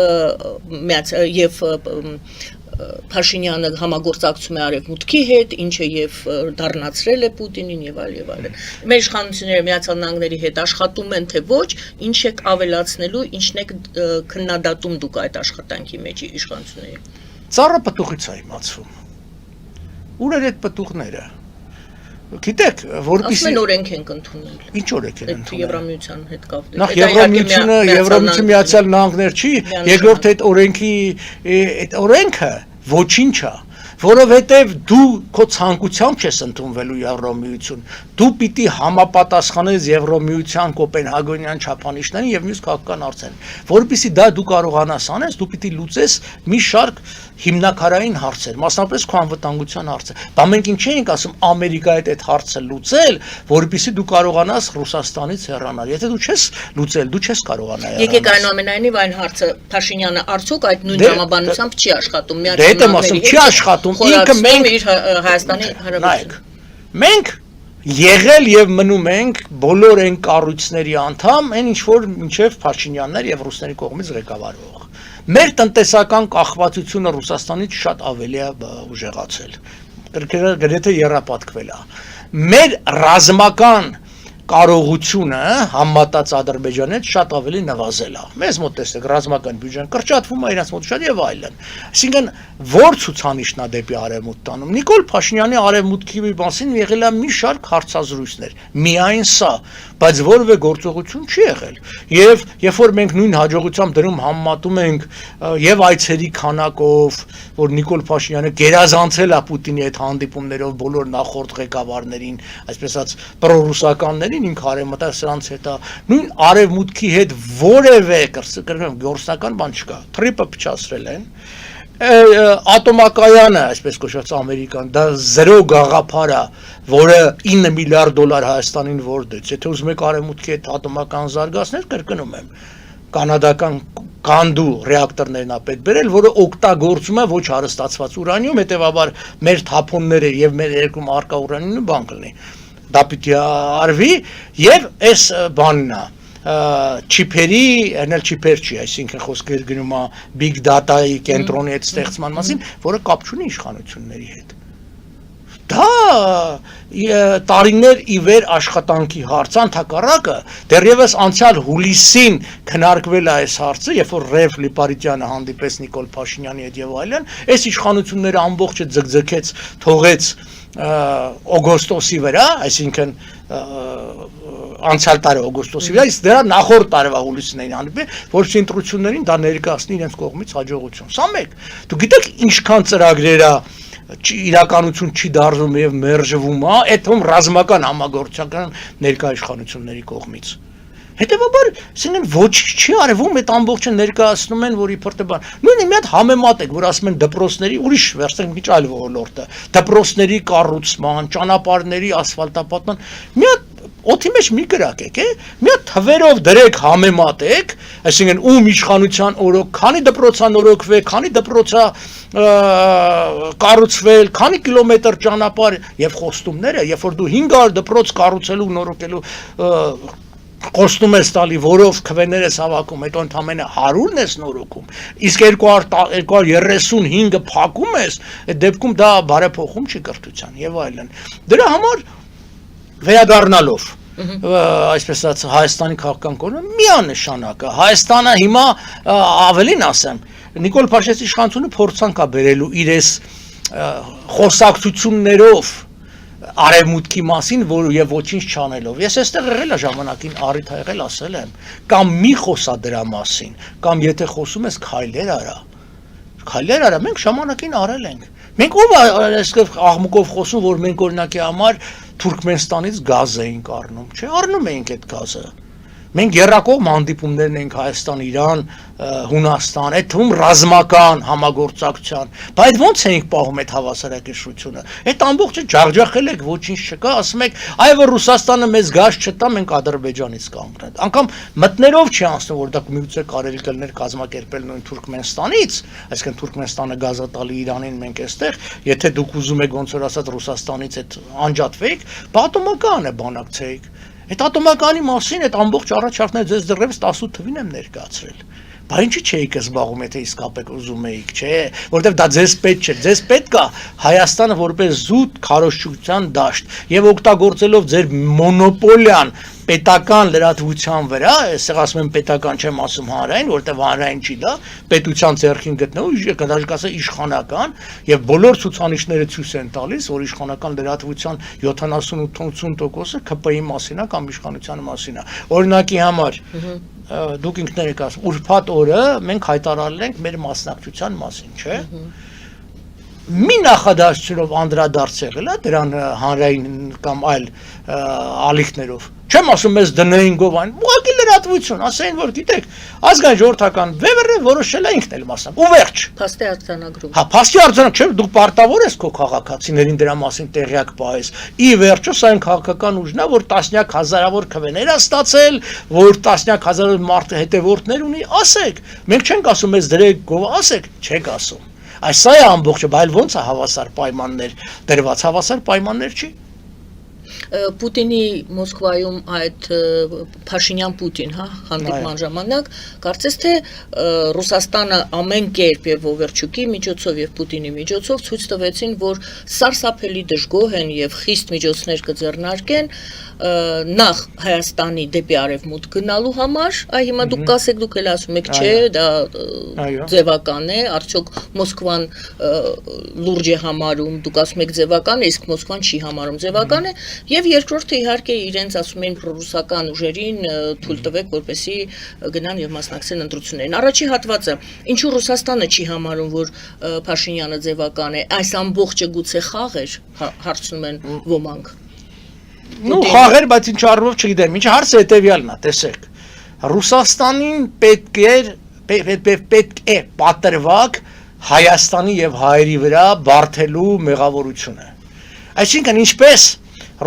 Փաշինյանը համագործակցում է Արևմուտքի հետ, ինչը եւ դառնացրել է Պուտինին եւ այլն։ Մեր իշխանությունները Միացյալ Նահանգների հետ աշխատում են թե ոչ, ինչ եք ավելացնելու, ինչն եք քննադատում դուք այդ աշխատանքի մեջ իշխանությունների։ Ծառը պտուղից է իմացվում։ Ուր էր այդ պտուղները։ Գիտեք, որպեսզի օրենք ենք ընդունել։ Ինչ օրենք են ընդունել։ Եվրամիության հետ կապված։ Նախ Եվրամիության Միացյալ Նահանգներ չի, երկրորդ այդ օրենքի այդ օրենքը ոչինչ է, որովհետև դու քո ցանկությամբ չես ընդունվելու Եվրամիություն, դու պիտի համապատասխանես Եվրամիության Կոպենհագենյան չափանիշներին եւ մյուս քաղաքական հարցերին, որովհետեւ դա դու կարողանաս անես, դու պիտի լուծես մի շարք հիմնակարային հարցեր, մասնավորապես քո անվտանգության հարցը։ Բա մենք ինչ ենք ասում Ամերիկայի հետ այդ հարցը լուծել, որովհետեւ դու կարողանաս Ռուսաստանից հեռանալ։ Եթե դու չես լուծել, դու չես կարողանա հեռանալ։ Եկեք այնուամենայնիվ այն հարցը Փաշինյանը արդյոք այդ նույն ժամաբանությամբ չի աշխատում Չի աշխատում, ինքը մենք Հայաստանի Հանրապետություն։ Մենք եղել եւ մնում ենք բոլոր այն կառույցների անդամ, այն ինչ որ մինչեւ Փաշինյաններ եւ ռուսների կողմից ղեկավարվող։ Մեր տնտեսական կախվածությունը Ռուսաստանից շատ ավելի է ուժեղացել։ Գրեթե եռապատկվել է։ Մեր ռազմական կարողությունը համատած Ադրբեջանի հետ շատ ավելի նվազել է։ Մեզ մոտ տեսեք ռազմական բյուջեն կրճատվում է, իրաց մոտ շատ եւ այլն։ Այսինքն ո՞ր ցուցանիշն է դեպի արևմուտք տանում։ Նիկոլ Փաշինյանի արևմուտքի մասին եղել է մի շարք հարցազրույցներ։ Միայն սա, բայց որևէ գործողություն չի եղել։ Եվ երբ որ մենք նույն հաջողությամբ դրում համեմատում ենք եւ այցերի քանակով, որ Նիկոլ Փաշինյանը գերազանցել է Պուտինի հետ հանդիպումներով բոլոր նախորդ ղեկավարներին, այսպես ասած պրոռուսականներին ինքը արևմտա սրանց հետ նույն արևմուտքի հետ որևէ գործնական բան չկա թրիպը փչացրել են ատոմակայանը այսպես կոչված ամերիկան դա զրո գաղափար է որը 9 միլիարդ դոլար Հայաստանին որ դեց եթե ուզում եք արևմուտքի հետ ատոմական զարգացնել կրկնում եմ կանադական Կանդու ռեակտորներն է պետք բերել, որը օգտագործում է ոչ հարստացված ուրանիում, հետևաբար մեր թափոնները եւ մեր երկրում արկա ուրանիումը բան կլինի։ Դա պիտի արվի եւ այս բանն է չիփերի, այնել չիփեր չի, այսինքն խոսքեր գնում է big data-ի կենտրոնի հետ ստեղծման մասին, որը կապ չունի իշխանությունների հետ։ Դա տարիներ ի վեր աշխատանքի հարց, ընդհակառակը դեռևս անցյալ հուլիսին քննարկվել է այս հարցը, երբ որ Ռև Լիպարիտյանը հանդիպեց Նիկոլ Փաշինյանի հետ եւ այլն, այս իշխանությունները ամբողջը ձգձգեց, թողեց օգոստոսի վրա, այսինքն անցյալ տարի օգոստոսի վրա, իսկ դրա նախորդ տարվա հուլիսին էին հանդիպել, որ ընտրություններին դա ներկայացնի իրենց կողմից հաջողություն։ Սա մեկ։ Դու գիտեք ինչքան ծրագրեր է իրականություն չի դառնում եւ մերժվում, այդ թվում ռազմական համագործակցական ներկայ իշխանությունների կողմից։ Հետևաբար, ասենք ոչինչ չի արվում, այդ ամբողջը ներկայացնում են, որ իբրտե բան։ Նույնը մի հատ համեմատ եք, որ ասում են դպրոցների, ուրիշ վերցնենք մի այլ ոլորտ է, դպրոցների կառուցման, ճանապարհների ասֆալտապատման, մի հատ օդի մեջ մի կրակեք, մի հատ թվերով դրեք համեմատեք, այսինքն ում իշխանության օրոք, քանի դպրոցա նորոգվել, քանի դպրոցա կառուցվել, քանի կիլոմետր ճանապարհ եւ խոստումները, երբ որ դու 500 դպրոց կառուցելու, նորոգելու խոստում ես տալի, որով քվեներ ես հավաքում, հետո ընդամենը 100-ն ես նորոգում, իսկ 235-ը փակում ես, այդ դեպքում դա բարեփոխում չի կրթության եւ այլն։ Դրա համար վերադառնալով այսպես ասած Հայաստանի քաղաքական կողմը միանշանակ է։ Հայաստանը հիմա ավելին ասեմ, Նիկոլ Փաշինյանի իշխանությունը փորձանք է բերելու իրես խոսակցություններով արևմուտքի մասին, որ եւ ոչինչ չանելով։ Ես այստեղ եղել եմ ժամանակին առիթ եղել ասել եմ, կամ մի խոսա դրա մասին, կամ եթե խոսում ես քայլեր արա։ Քայլեր արա, մենք ժամանակին արել ենք։ Մենք ով այսպես աղմուկով խոսում, որ մենք օրինակի համար Թուրքմենստանից գազ էինք առնում, չէ, առնում էինք այդ գազը։ Մենք երրակողմ հանդիպումներն ենք Հայաստան, Իրան, Հունաստան, այդ թվում ռազմական համագործակցության, բայց ո՞նց էինք պահում այդ հավասարակշռությունը։ Այդ ամբողջը ջախջախել եք, ոչինչ չկա, ասում եք, այ որ Ռուսաստանը մեզ գազ չտա, մենք Ադրբեջանից կանգնենք։ Անկամ մտներով չի անցնում, որ դա միգուցե կարելի կլներ կազմակերպել նույն Թուրքմենստանից, այսինքն Թուրքմենստանը գազը տալի Իրանին, մենք այստեղ, եթե դուք ուզում եք ոնց որ ասած Ռուսաստանից այդ անջատվեիք, պատմական է բանակցեիք։ Այդ ատոմականի մասին այդ ամբողջ առաջարկները ձեզ դեռևս 18 թվին եմ ներկայացրել։ Բա ինչի չէիք զբաղվում, եթե իսկապես ուզում էիք, չէ, որովհետև դա ձեզ պետք չէ, ձեզ պետք է Հայաստանը որպես զուտ քարոզչության դաշտ եւ օգտագործելով ձեր մոնոպոլիան պետական լրատվության վրա, այսեղ ասում եմ պետական չեմ ասում հանրային, որովհետև հանրային չի դա, պետության ձեռքին գտնվող, կդաժ կասե իշխանական եւ բոլոր ցուցանիշները ցույց են տալիս, որ իշխանական լրատվության 70-80%-ը ԿՊ-ի մասին է կամ իշխանության մասին է։ Օրինակի համար դուք ինքներդ եք ասում, ուրբաթ օրը մենք հայտարարել ենք մեր մասնակցության մասին, չէ՞։ Մի նախադասությունով անդրադարձ եղել է դրան հանրային կամ այլ ալիքներով։ Չեմ ասում մեզ դնեին գովան, ուղղակի լրատվություն, ասեին որ գիտեք, ազգային ժողովրդական վեվերը որոշել է ինքն էլ մասնակցել։ Ու վերջ։ Փաստի արձանագրում։ Հա, փաստի արձանագրում, չէ՞, դու պարտավոր ես քո քաղաքացիներին դրա մասին տեղյակ պահես։ Ի վերջո սա այն քաղաքական ուժն է, որ տասնյակ հազարավոր քվեներ է ստացել, որ տասնյակ հազարավոր մարդ հետևորդներ ունի, ասեք։ Մենք չենք ասում մեզ դրեք գով, ասեք, չեք ասում։ Այս սա է ամբողջը, բայց ո՞նց է հավասար պայմաններ դրված, հավասար պայմաններ չի։ Պուտինի Մոսկվայում այդ Փաշինյան-Պուտին, հա, հանդիպման ժամանակ, կարծես թե Ռուսաստանը ամեն կերպ եւ Վովերչուկի միջոցով եւ Պուտինի միջոցով ցույց տվեցին, որ սարսափելի դժգոհ են եւ խիստ միջոցներ կձեռնարկեն նախ Հայաստանի դեպի արևմուտք գնալու համար, այ հիմա դուք կասեք, դուք էլ ասում եք, չէ, դա ձևական է, արդյոք Մոսկվան լուրջ է համարում, դուք ասում եք ձևական է, իսկ Մոսկվան չի համարում ձևական է, եւ երկրորդը իհարկե իրենց ասում են ռուսական ուժերին թույլ տվեք, որպեսզի գնան եւ մասնակցեն ընտրություններին։ Առաջի հատվածը, ինչու Ռուսաստանը չի համարում, որ Փաշինյանը ձևական է, այս ամբողջը գուցե խաղ էր, հարցնում են ոմանք։ Ну, խաղեր, բայց ինչ առումով չգիտեմ, ինչ հարցը հետեւյալն է, տեսեք։ Ռուսաստանին պետք է պատրվակ Հայաստանի եւ հայերի վրա բարթելու մեղավորությունը։ Այսինքն ինչպես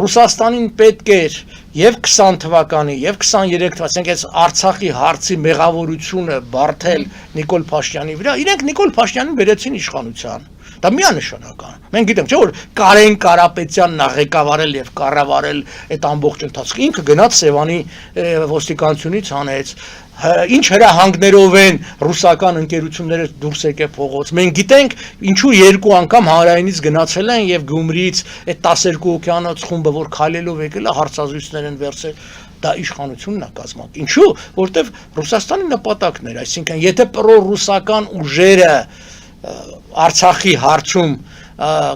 Ռուսաստանին պետք էր եւ 20 թվականի եւ 23 թվականի այս Արցախի հարցի մեղավորությունը բարթել Նիկոլ Փաշինյանի վրա, իրենք Նիկոլ Փաշինյանին բերեցին իշխանության։ Դա միանշանական։ Մենք գիտենք, չէ՞ որ Կարեն Կարապետյանն է ղեկավարել եւ կառավարել այդ ամբողջ ընթացքը։ Ինքը գնաց Սևանի ոստիկանությունից հանեց։ Ինչ հրահանգներով են ռուսական ընկերությունները դուրս եկել փողոց։ Մենք գիտենք, ինչու երկու անգամ հանրայինից գնացել են եւ Գյումրիից այդ 12 օկեանոց խումբը, որ քայլելով եկել է, հարցազրույցներ են վերցել։ Դա իշխանությունն է կազմակերպել։ Ինչու? Որտեվ Ռուսաստանի նպատակն էր, այսինքն եթե պրոռուսական ուժերը Արցախի հարցում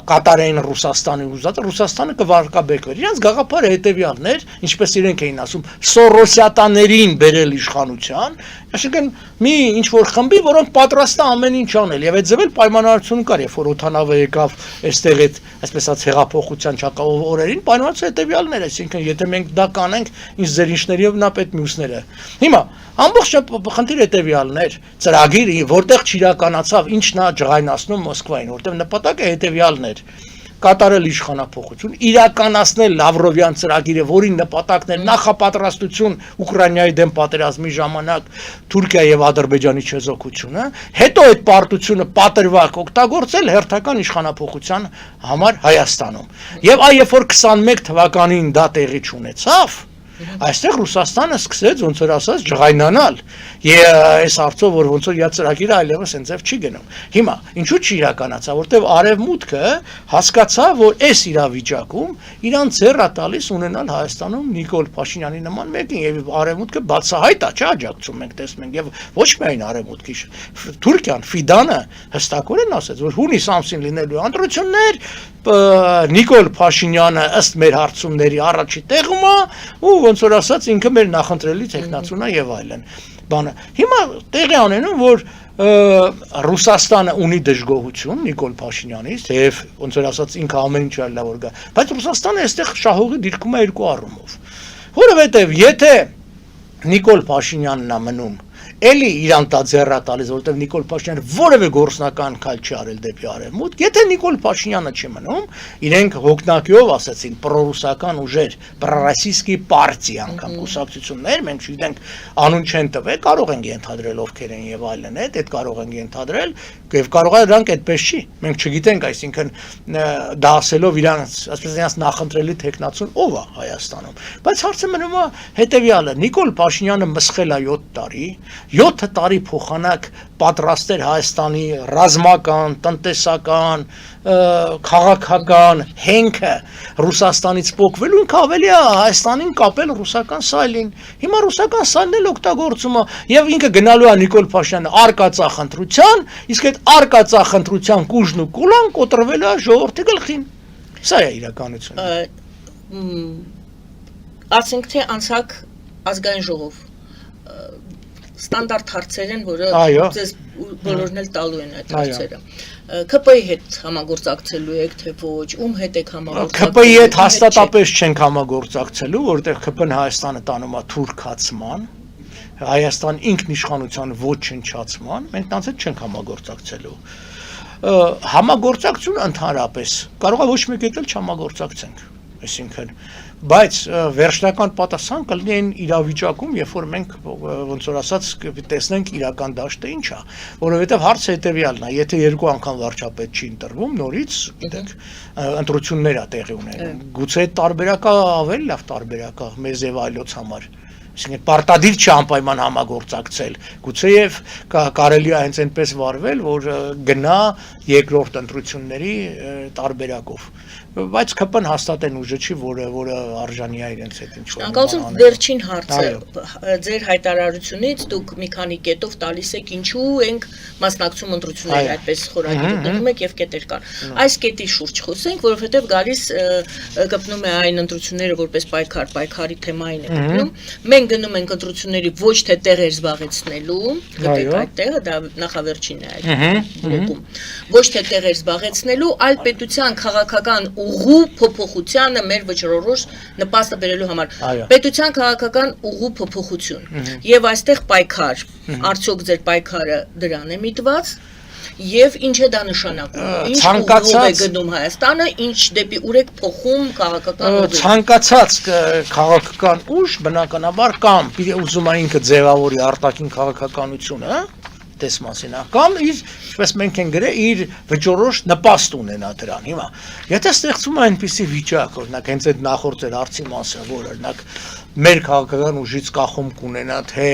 կատարային Ռուսաստանի ուզածը, Ռուսաստանը կվարկաբեկվեր։ Իրանց գաղափարը հետևյալն էր, ինչպես իրենք էին ասում, սորոսյատաներին բերել իշխանության, այսինքն մի ինչ որ խմբի, որոնք պատրաստ է ամեն ինչ անել, եւ այդ ձևել պայմանավորություն կար, երբ որ օթանավը եկավ այստեղ այդ, այսպես ասած, հեղափոխության ճակատով օրերին, պայմանավորությունը հետևյալն էր, այսինքն եթե մենք դա կանենք, ինչ զերինչների եւ նա պետ մյուսները։ Հիմա ամբողջ խնդիրը հետևյալն էր, ծրագիրը, որտեղ չիրականացավ, ինչն է ջղայնացնում Մոսկվային, որտեղ նպատակը հետևյալն էր։ կատարել իշխանափոխություն, իրականացնել Լավրովյան ծրագիրը, որի նպատակն էր նախապատրաստություն Ուկրաինայի դեմ պատերազմի ժամանակ Թուրքիա եւ Ադրբեջանի չեզոքությունը, հետո այդ պարտությունը պատրվակ օգտագործել հերթական իշխանափոխության համար Հայաստանում։ Եւ այ երբ որ 21 թվականին դա տեղի չունեցավ, այստեղ Ռուսաստանը սկսեց ոնց որ ասած ջղայնանալ եւ այս հարցով որ ոնց որ իր ծրագիրը այլևս այնձև չի գնում։ Հիմա ինչու՞ չի իրականացա, որտեվ արևմուտքը հասկացավ, որ այս իրավիճակում իրան ձեռ է տալիս ունենալ Հայաստանում Նիկոլ Փաշինյանի նման մեկին եւ արևմուտքը բացահայտ է չէ աջակցում մենք տեսնում ենք եւ ոչ միայն արևմուտքի Թուրքիան Ֆիդանը հստակորեն ասաց, որ հունիս ամսին լինելու ընտրություններ Նիկոլ Փաշինյանը ըստ մեր հարցումների առաջի տեղում է ու ոնց որ ասած ինքը մեր նախընտրելի տեխնացուն է եւ այլն բանը հիմա տեղի ունենում որ Ռուսաստանը ունի դժգոհություն Նիկոլ Փաշինյանից թեև ոնց որ ասած ինքը ամեն ինչ լավ որ գա բայց Ռուսաստանը այստեղ շահողի դիրքում է երկու առումով որովհետեւ եթե Նիկոլ Փաշինյանն է մնում Էլի իրան տա ձեռա տալիս, որտեղ Նիկոլ Փաշինյանը որևէ գործնական քայլ չի արել դեպի արևմուտք, եթե Նիկոլ Փաշինյանը չի մնում, իրենք հոգնակիով ասացին պրոռուսական ուժեր, պրոռասիստի պարտիա անգամ կուսակցություններ, մենք չգիտենք անուն չեն տվել, կարող ենք ենթադրել ովքեր են եւ այլն, այդ կարող ենք ենթադրել, եւ կարող է դրանք այդպես չի։ Մենք չգիտենք, այսինքն դա ասելով իրանց, ասես իրանց նախընտրելի տեխնացուն ով է Հայաստանում։ Բայց հարցը մնում է հետեւյալը. Նիկոլ Փաշինյանը մսխել է 7 տարի 7 տարի փոխանակ պատրաստել Հայաստանի ռազմական, տնտեսական, քաղաքական հենքը Ռուսաստանից փոխվելու ինքը ավելի է Հայաստանին կապել ռուսական սայլին։ Հիմա ռուսական սայլն էլ օգտագործում է եւ ինքը գնալու է Նիկոլ Փաշինյանը արկածախնդրության, իսկ այդ արկածախնդրության կուժն ու կուլան կոտրվել է ժողովրդի գլխին։ Սա է իրականությունը։ Ասենք թե անցակ ազգային ժողով ստանդարտ հարցեր են, որը ձեզ բոլորն էլ տալու են այդ հարցերը։ ԿՊ-ի հետ համագործակցելու եք, թե ոչ, ում հետ եք համագործակցելու։ ԿՊ-ի հետ հաստատապես չենք համագործակցելու, որտեղ ԿՊ-ն Հայաստանը տանում է թուրքացման, Հայաստան ինքնիշխանության ոչնչացման, մենք նրանց հետ չենք համագործակցելու։ Համագործակցությունը ընդհանրապես կարող է ոչ մեկ էլ չհամագործակցենք, այսինքն բայց վերջնական պատասխան կլինի այն իրավիճակում, երբ որ մենք ոնց որ ասած տեսնենք իրական դաշտը ինչ է, որովհետև հարցը հետևյալն է, եթե երկու անգամ վարչապետ չի ընտրվում, նորից, գիտեք, ընտրություններ է տեղի ունենում։ Գուցե այդ տարբերակը ավելի լավ տարբերակ է մեզ եւ այլոց համար։ Այսինքն պարտադիր չի անպայման համագործակցել։ Գուցեև կարելի է հենց այնպես վարվել, որ գնա երկրորդ ընտրությունների տարբերակով։ Բայց ԿՊ-ն հաստատեն ուժը չի, որը արժանի է իրենց հետ ինչ-որ։ Անկասում վերջին հարցը ձեր հայտարարությունից դուք մի քանի կետով տալիս եք ինչու ենք մասնակցում ընտրությունների այդպես խորագիր դնում եք եւ կետեր կան։ Այս կետի շուրջ խոսենք, որովհետեւ գալիս կպնում է այն ընտրությունները որպես պայքարի թեմային է կպնում։ Մենք գնում ենք ընտրությունների ոչ թե տեղեր զբաղեցնելու, գտեք այդ տեղը, դա նախավերջին է այդ բլոկում։ Ոչ թե տեղեր զբաղեցնելու, այլ պետության քաղաքական ուղու փոփոխությանը մեր վճռորոշ նպաստը բերելու համար։ Պետության քաղաքական ուղու փոփոխություն։ Եվ այստեղ պայքար, արդյոք ձեր պայքարը դրան է միտված։ Եվ ինչ է դա նշանակում։ Ինչ ուղղով է գնում Հայաստանը, ինչ դեպի ուր եք փոխում քաղաքական ուղին։ Ցանկացած քաղաքական ուժ բնականաբար կամ ուզում է ինքը ձևավորի արտաքին քաղաքականությունը, տեսմասին, կամ իր, ինչպես մենք են գրել, իր վճռորոշ նպաստ ունենա դրան։ Հիմա, եթե ստեղծվում է այնպիսի վիճակ, օրինակ հենց այդ նախորդ էր հարցի մասը, որ օրինակ մեր քաղաքական ուժից կախում կունենա, թե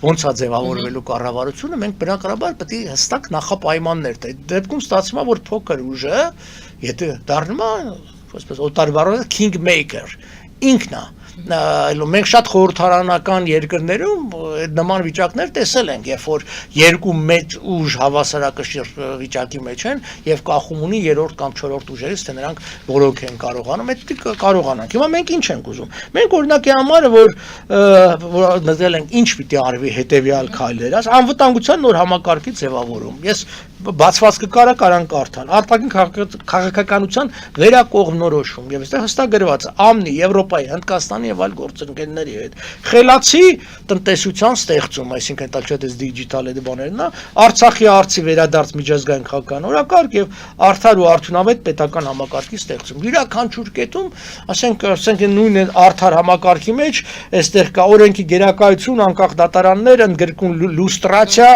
ոնց է ձևավորվելու կառավարությունը, մենք բնականաբար պետք է հստակ նախապայմաններ տա։ Դեպքում ստացվում է, որ փոքր ուժը, եթե դառնում է, այսպես օտարբարոյը king maker, ինքն է։ Մենք շատ խորհրդարանական երկրներում նման վիճակներ տեսել ենք, երբ որ երկու մեծ ուժ հավասարակշիռ վիճակի մեջ են եւ կախում ունի երրորդ կամ չորրորդ ուժերից, թե նրանք որոնք են կարողանում, այդ կարողանանք։ Հիմա մենք ինչ ենք ուզում։ Մենք օրինակի համար որ նետել ենք ինչ պիտի արվի հետեւյալ քայլեր, անվտանգության նոր համակարգի ձևավորում։ Ես բացվածքը կարան կարդալ, արտաքին քաղաքականության վերակողմնորոշում եւ այստեղ հստակ գրված է ԱՄՆ-ի, Եվրոպայի, Հնդկաստանի Հայաստանի եւ այլ գործընկերների հետ։ Խելացի տնտեսության ստեղծում, այսինքն դա չէ դες դիջիտալ է բաներն է, Արցախի արծի վերադարձ միջազգային քաղաքական օրակարգ եւ արդար ու արդյունավետ պետական համակարգի ստեղծում։ Յուրաքանչյուր կետում, ասենք նույն արդար համակարգի մեջ, այստեղ կա օրենքի գերակայություն, անկախ դատարաններ, ընդգրկուն լուստրացիա,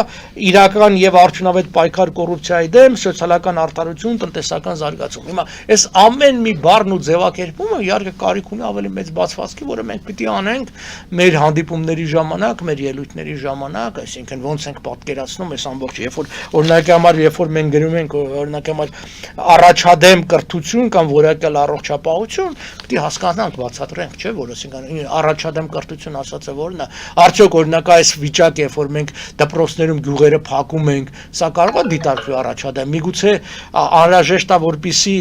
իրական եւ արդյունավետ պայքար կոռուպցիայի դեմ, սոցիալական արդարություն, տնտեսական զարգացում։ Հիմա այս ամեն մի բառն ու ձևակերպումը իհարկե կարիք ունի ավելի մեծ բացվածքի, որը մենք պիտի անենք մեր հանդիպումների ժամանակ, մեր ելույթների ժամանակ, այսինքն ոնց ենք պատկերացնում այս ամբողջը, երբ որ օրինակի համար, երբ որ մենք գրում ենք օրինակի համար առաջադեմ կրթություն կամ որակյալ առողջապահություն, պիտի հասկանանք, բացատրենք, չէ՞, որ այսինքն առաջադեմ կրթություն ասածը որն է, արդյոք օրինակ այս վիճակը, երբ որ մենք դպրոցներում գյուղերը փակում ենք, սա կարող է դիտարկվի առաջադեմ, միգուցե անհրաժեշտ է որպեսզի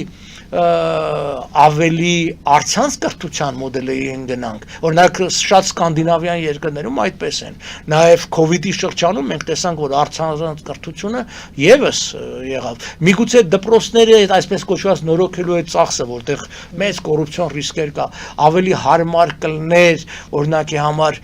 ավելի առցանց կրթության մոդելին գնանք, օրինակ շատ սկանդինավյան երկրներում այդպես են, նաև COVID-ի շրջանում մենք տեսանք, որ առցանց կրթությունը եւս եղավ, միգուցե դպրոցները այսպես կոչված նորոգելու այդ ծախսը, որտեղ մեծ կոռուպցիոն ռիսկեր կա, ավելի հարմար կլներ, օրինակի համար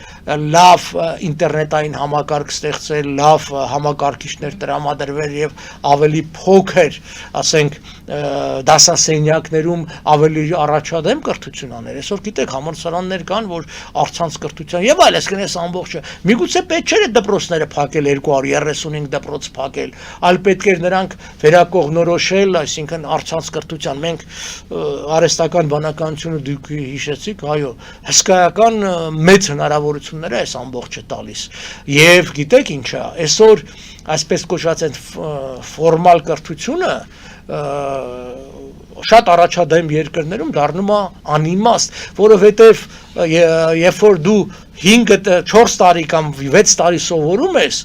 լավ ինտերնետային համակարգ ստեղծել, լավ համակարգիչներ տրամադրվել եւ ավելի փոքր, ասենք, դասասենյակներում ավելի առաջադեմ կրթություն անել։ Այսօր գիտեք, համալսարաններ կան, որ առցանց կրթության եւ այլն, այսինքն այս ամբողջը միգուցե պետք չէ դպրոցները փակել 235 դպրոց փակել, այլ պետք էր նրանք վերակողնորոշել, այսինքն առցանց կրթության։ Մենք արհեստական բանականությունը դուք հիշեցիք, այո, հսկայական մեծ հնարավորություններ է այս ամբողջը տալիս։ Եվ գիտեք ինչ է, այսօր այսպես կոչված այն ֆորմալ կրթությունը շատ առաջադեմ երկրներում դառնում է անիմաստ, որովհետև երբ որ դու 4 տարի կամ 6 տարի սովորում ես,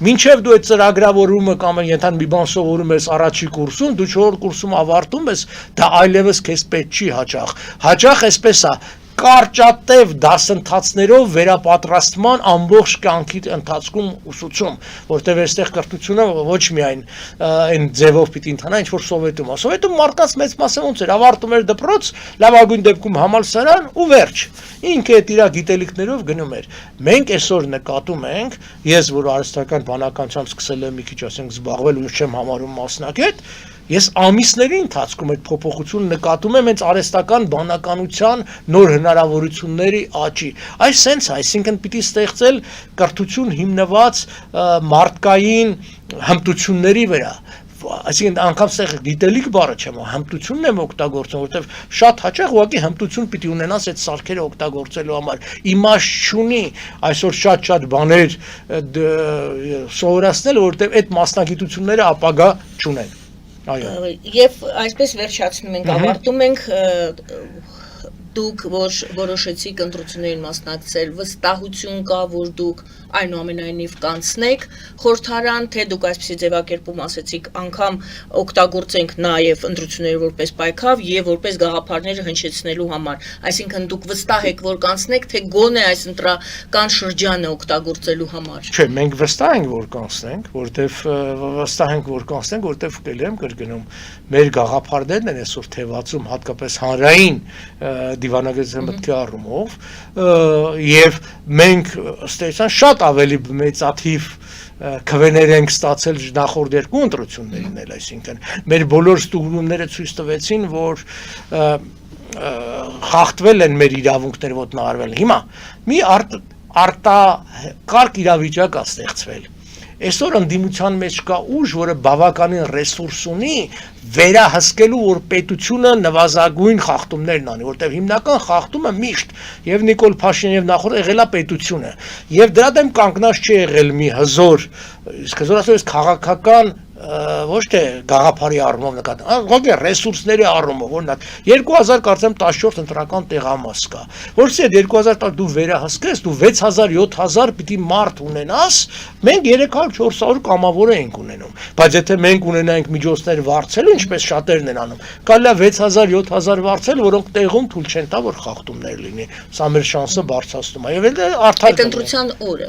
մինչև դու այդ ծրագրավորումը կամ ենթան մի բան սովորում ես առաջի կուրսում, դու 4 կուրսում ավարտում ես, դա այլևս քեզ պետք չի հաճախ։ Հաճախ այսպես է, կարճատև դասընթացներով վերապատրաստման ամբողջ կյանքի ընթացքում ուսուցում, որտեղ այստեղ կրթությունը ոչ միայն այն ձևով պիտի ընթանա, ինչ որ սովետում է։ Սովետում մարդկանց մեծ մասը ոնց էր, ավարտում էր դպրոց, լավագույն դեպքում համալսարան ու վերջ։ Ինքը այդ իր գիտելիքներով գնում էր։ Մենք այսօր նկատում ենք, ես որ արհեստական բանականությամբ սկսել եմ մի քիչ ասենք զբաղվել ու չեմ համարում մասնակետ, ես ամիսների ընթացքում այդ փոփոխությունը նկատում եմ հենց արհեստական բանականության նոր հնարավորությունների աճի։ Այս sense, այսինքն պիտի ստեղծել կրթություն հիմնված մարդկային հմտությունների վրա։ Այսինքն անգամ ստեղ գիտելիք բառը չեմ, հմտությունն եմ օգտագործում, որովհետև շատ հաճախ ուղղակի հմտություն պիտի ունենաս այդ սարքերը օգտագործելու համար։ Իմաստ չունի այսօր շատ բաներ սովորացնել, որովհետև այդ մասնագիտությունները ապագա չունեն։ Եվ այսպես վերջացնում ենք, ավարտում ենք, դուք որոշեցիք ընտրություններին մասնակցել, վստահություն կա, որ դուք այնուամենայնիվ կանցնեք խորհրդարան, թե դուք այսպիսի ձևակերպում ասեցիք, անգամ օգտագործենք նաև ընտրությունները որպես պայքավ եւ որպես գաղափարները հնչեցնելու համար, այսինքն դուք վստահ եք, որ կանցնեք, թե գոնե այս ընտրական շրջանը օգտագործելու համար։ Չէ, մենք վստահ ենք, որ կանցնենք, որտեվ կլեմ կրկնում, մեր գաղափարներն են այսօր թևածում, հատկապես հանրային դիվանագիտության մտքի առումով, եւ մենք ստեցան շատ ավելի մեծաթիվ քվեներ ենք ստացել նախորդ երկու ընտրություններին էլ, այսինքն մեր բոլոր ստուգումները ցույց տվեցին, որ խախտվել են մեր իրավունքները ոտնահարվել։ Հիմա մի արտակարգ իրավիճակ է ստեղծվել։ Այսօր ընդդիմության մեջ կա ուժ, որը բավականին ռեսուրս ունի վերահսկելու, որ պետությունը նվազագույն խախտումներն անի, որտեղ հիմնական խախտումը միշտ եւ Նիկոլ Փաշինյանը եւ նախորդ եղել է պետությունը, եւ դրա դեմ կանգնած չի եղել մի հզոր, իսկ հզոր ասած քաղաքական ոչ թե գաղափարի առումով նկատի, ուղղակի ռեսուրսների առումով, օրինակ 2000 կարծեմ 14 ընտրական տեղամաս կա, որից այդ 2000 դու վերահսկես, դու 6000-7000 պիտի մարդ ունենաս, մենք 300-400 կամավոր ենք ունենում, բայց եթե մենք ունենայինք միջոցներ վարձելու, ինչպես շատերն են անում, կարելի է 6000-7000 վարձել, որոնք տեղում թույլ չեն տա, որ խախտումներ լինի, սա մեր շանսը բարձրացնում է, եւ այդ ընտրության օրը,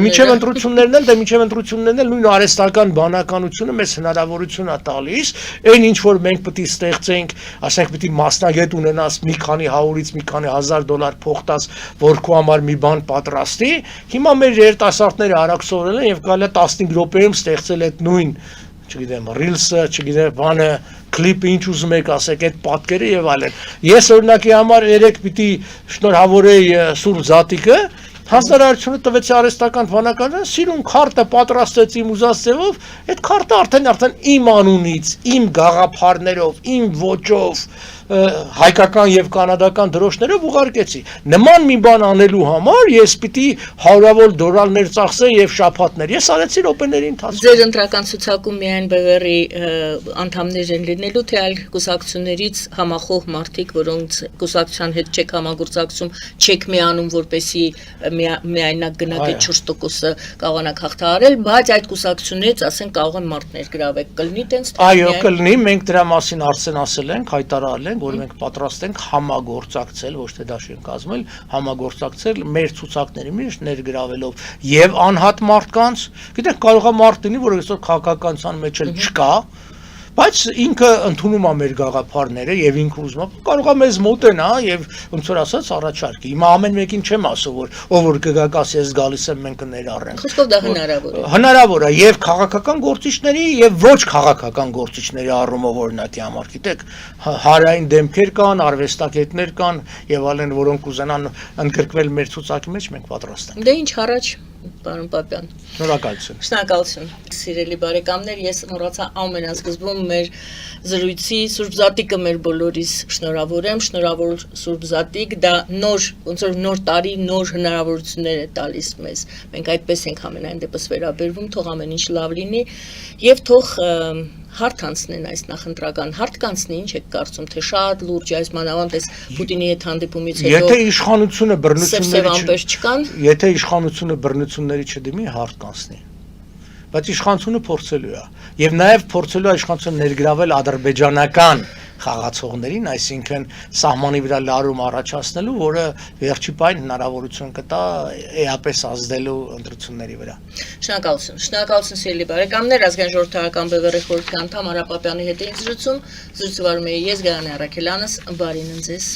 մինչև ընտրություններն էլ նույն արհեստական բանականությունը մեզ հնարավորություն է տալիս այն ինչ որ մենք պետք է ստեղծենք, ասենք պետք է մասնագետ ունենաս մի քանի 100-ից մի քանի $1000 փող տաս, որ քո համար մի բան պատրաստի, հիմա մեր երիտասարդները արագ սովորել են եւ կարելի է 15 րոպեում ստեղծել այդ նույն, չգիտեմ, reels-ը, չգիտեմ, բանը, կլիպը, ինչ ուզում եք ասեք, այդ պատկերը եւ այլն։ Ես օրինակի համար երեք պիտի շնորհավորեի Սուրբ Զատիկը, հանձնարարությունը տվեցի արհեստական բանականը, սիրուն քարտը պատրաստեց իմ ուզած ձևով, այդ քարտը արդեն իմ անունից, իմ գաղափարներով, իմ ոճով, հայկական եւ կանադական դրոշներով ուղարկեցի։ Նման մի բան անելու համար ես պիտի հարյուրավոր դոլարներ ծախսեի եւ շաբաթներ։ Ես արեցի րոպեների ընթացքում։ Ձեր ընտրական ցուցակում միայն ԲՂՌ-ի անդամներ են լինելու, թե այլ կուսակցություններից համախոհ մարդիկ, որոնց կուսակցության հետ չեք համագործակցում, չեք միանում, որպեսի միայնակ գնահատի 4%-ը կարողանաք հաղթահարել, բայց այդ կուսակցությունից, ասենք, կարող են մարդներ գրավեք, կլինի տենց։ Այո, կլինի, մենք դրա մասին արդեն ասել ենք, հայտարարել ենք, որ մենք պատրաստ ենք համագործակցել, ոչ թե դաշին կազմել, համագործակցել մեր ցուցակների մեջ ներգրավելով եւ անհատ մարդկանց, գիտեք, կարող է մարդ լինի, որ այսօր քաղաքականության մեջ էլ չկա, բայց ինքը ընդունում է մեր գաղափարները եւ ինքը ուզում է կարող է մեզ մոտենա եւ ոնց որ ասած առաջարկի։ Հիմա ամեն մեկին չեմ ասում որ ով որ կգաս ես գալիս եմ մենք կներառենք։ Խոսքով դա հնարավոր է։ Հնարավոր է եւ քաղաքական գործիչների եւ ոչ քաղաքական գործիչների առումով օրինակի համար, գիտեք, հարային դեմքեր կան, արվեստագետներ կան եւ այլն, որոնք ուզենան ընդգրկվել մեր ցուցակի մեջ, մենք պատրաստ ենք։ Դե ինչ առաջ, պարոն Պապյան։ Շնորհակալություն։ Շնորհակալություն։ Սիրելի բարեկամներ, ես մոռացա ամենասկզբում մեր զրույցի Սուրբ Զատիկը մեր բոլորիս շնորհավորեմ, շնորհավոր Սուրբ Զատիկ, դա նոր, ոնց որ նոր տարի, նոր հնարավորություններ է տալիս մեզ։ Մենք այդպես ենք ամենայն դեպս վերաբերվում, թող ամեն ինչ լավ լինի եւ թող հարթ անցնեն այս նախընտրական հարթ կանցնի, ինչ եք կարծում, թե շատ լուրջ այս մանավանդ այս Պուտինի հետ հանդիպումից հետո եթե իշխանությունը բռնությունների չդիմի, հարթ կանցնի, բայց իշխանությունը փորձելու է եւ նաեւ փորձելու է իշխանությունը ներգրավել ադրբեջանական խաղացողներին, այսինքն սահմանի վրա լարում առաջացնելու, որը վերջի պայն հնարավորություն կտա էապես ազդելու ընտրությունների վրա։ Շնորհակալություն սիրելի բարեկամներ, ազգային ժողովրդական ԲՎՌ խորհրդի անդամ Արա Պապյանի հետ էին զրուցում, զրուցում էի ես Գայանե Առաքելյանս, բարին ձեզ։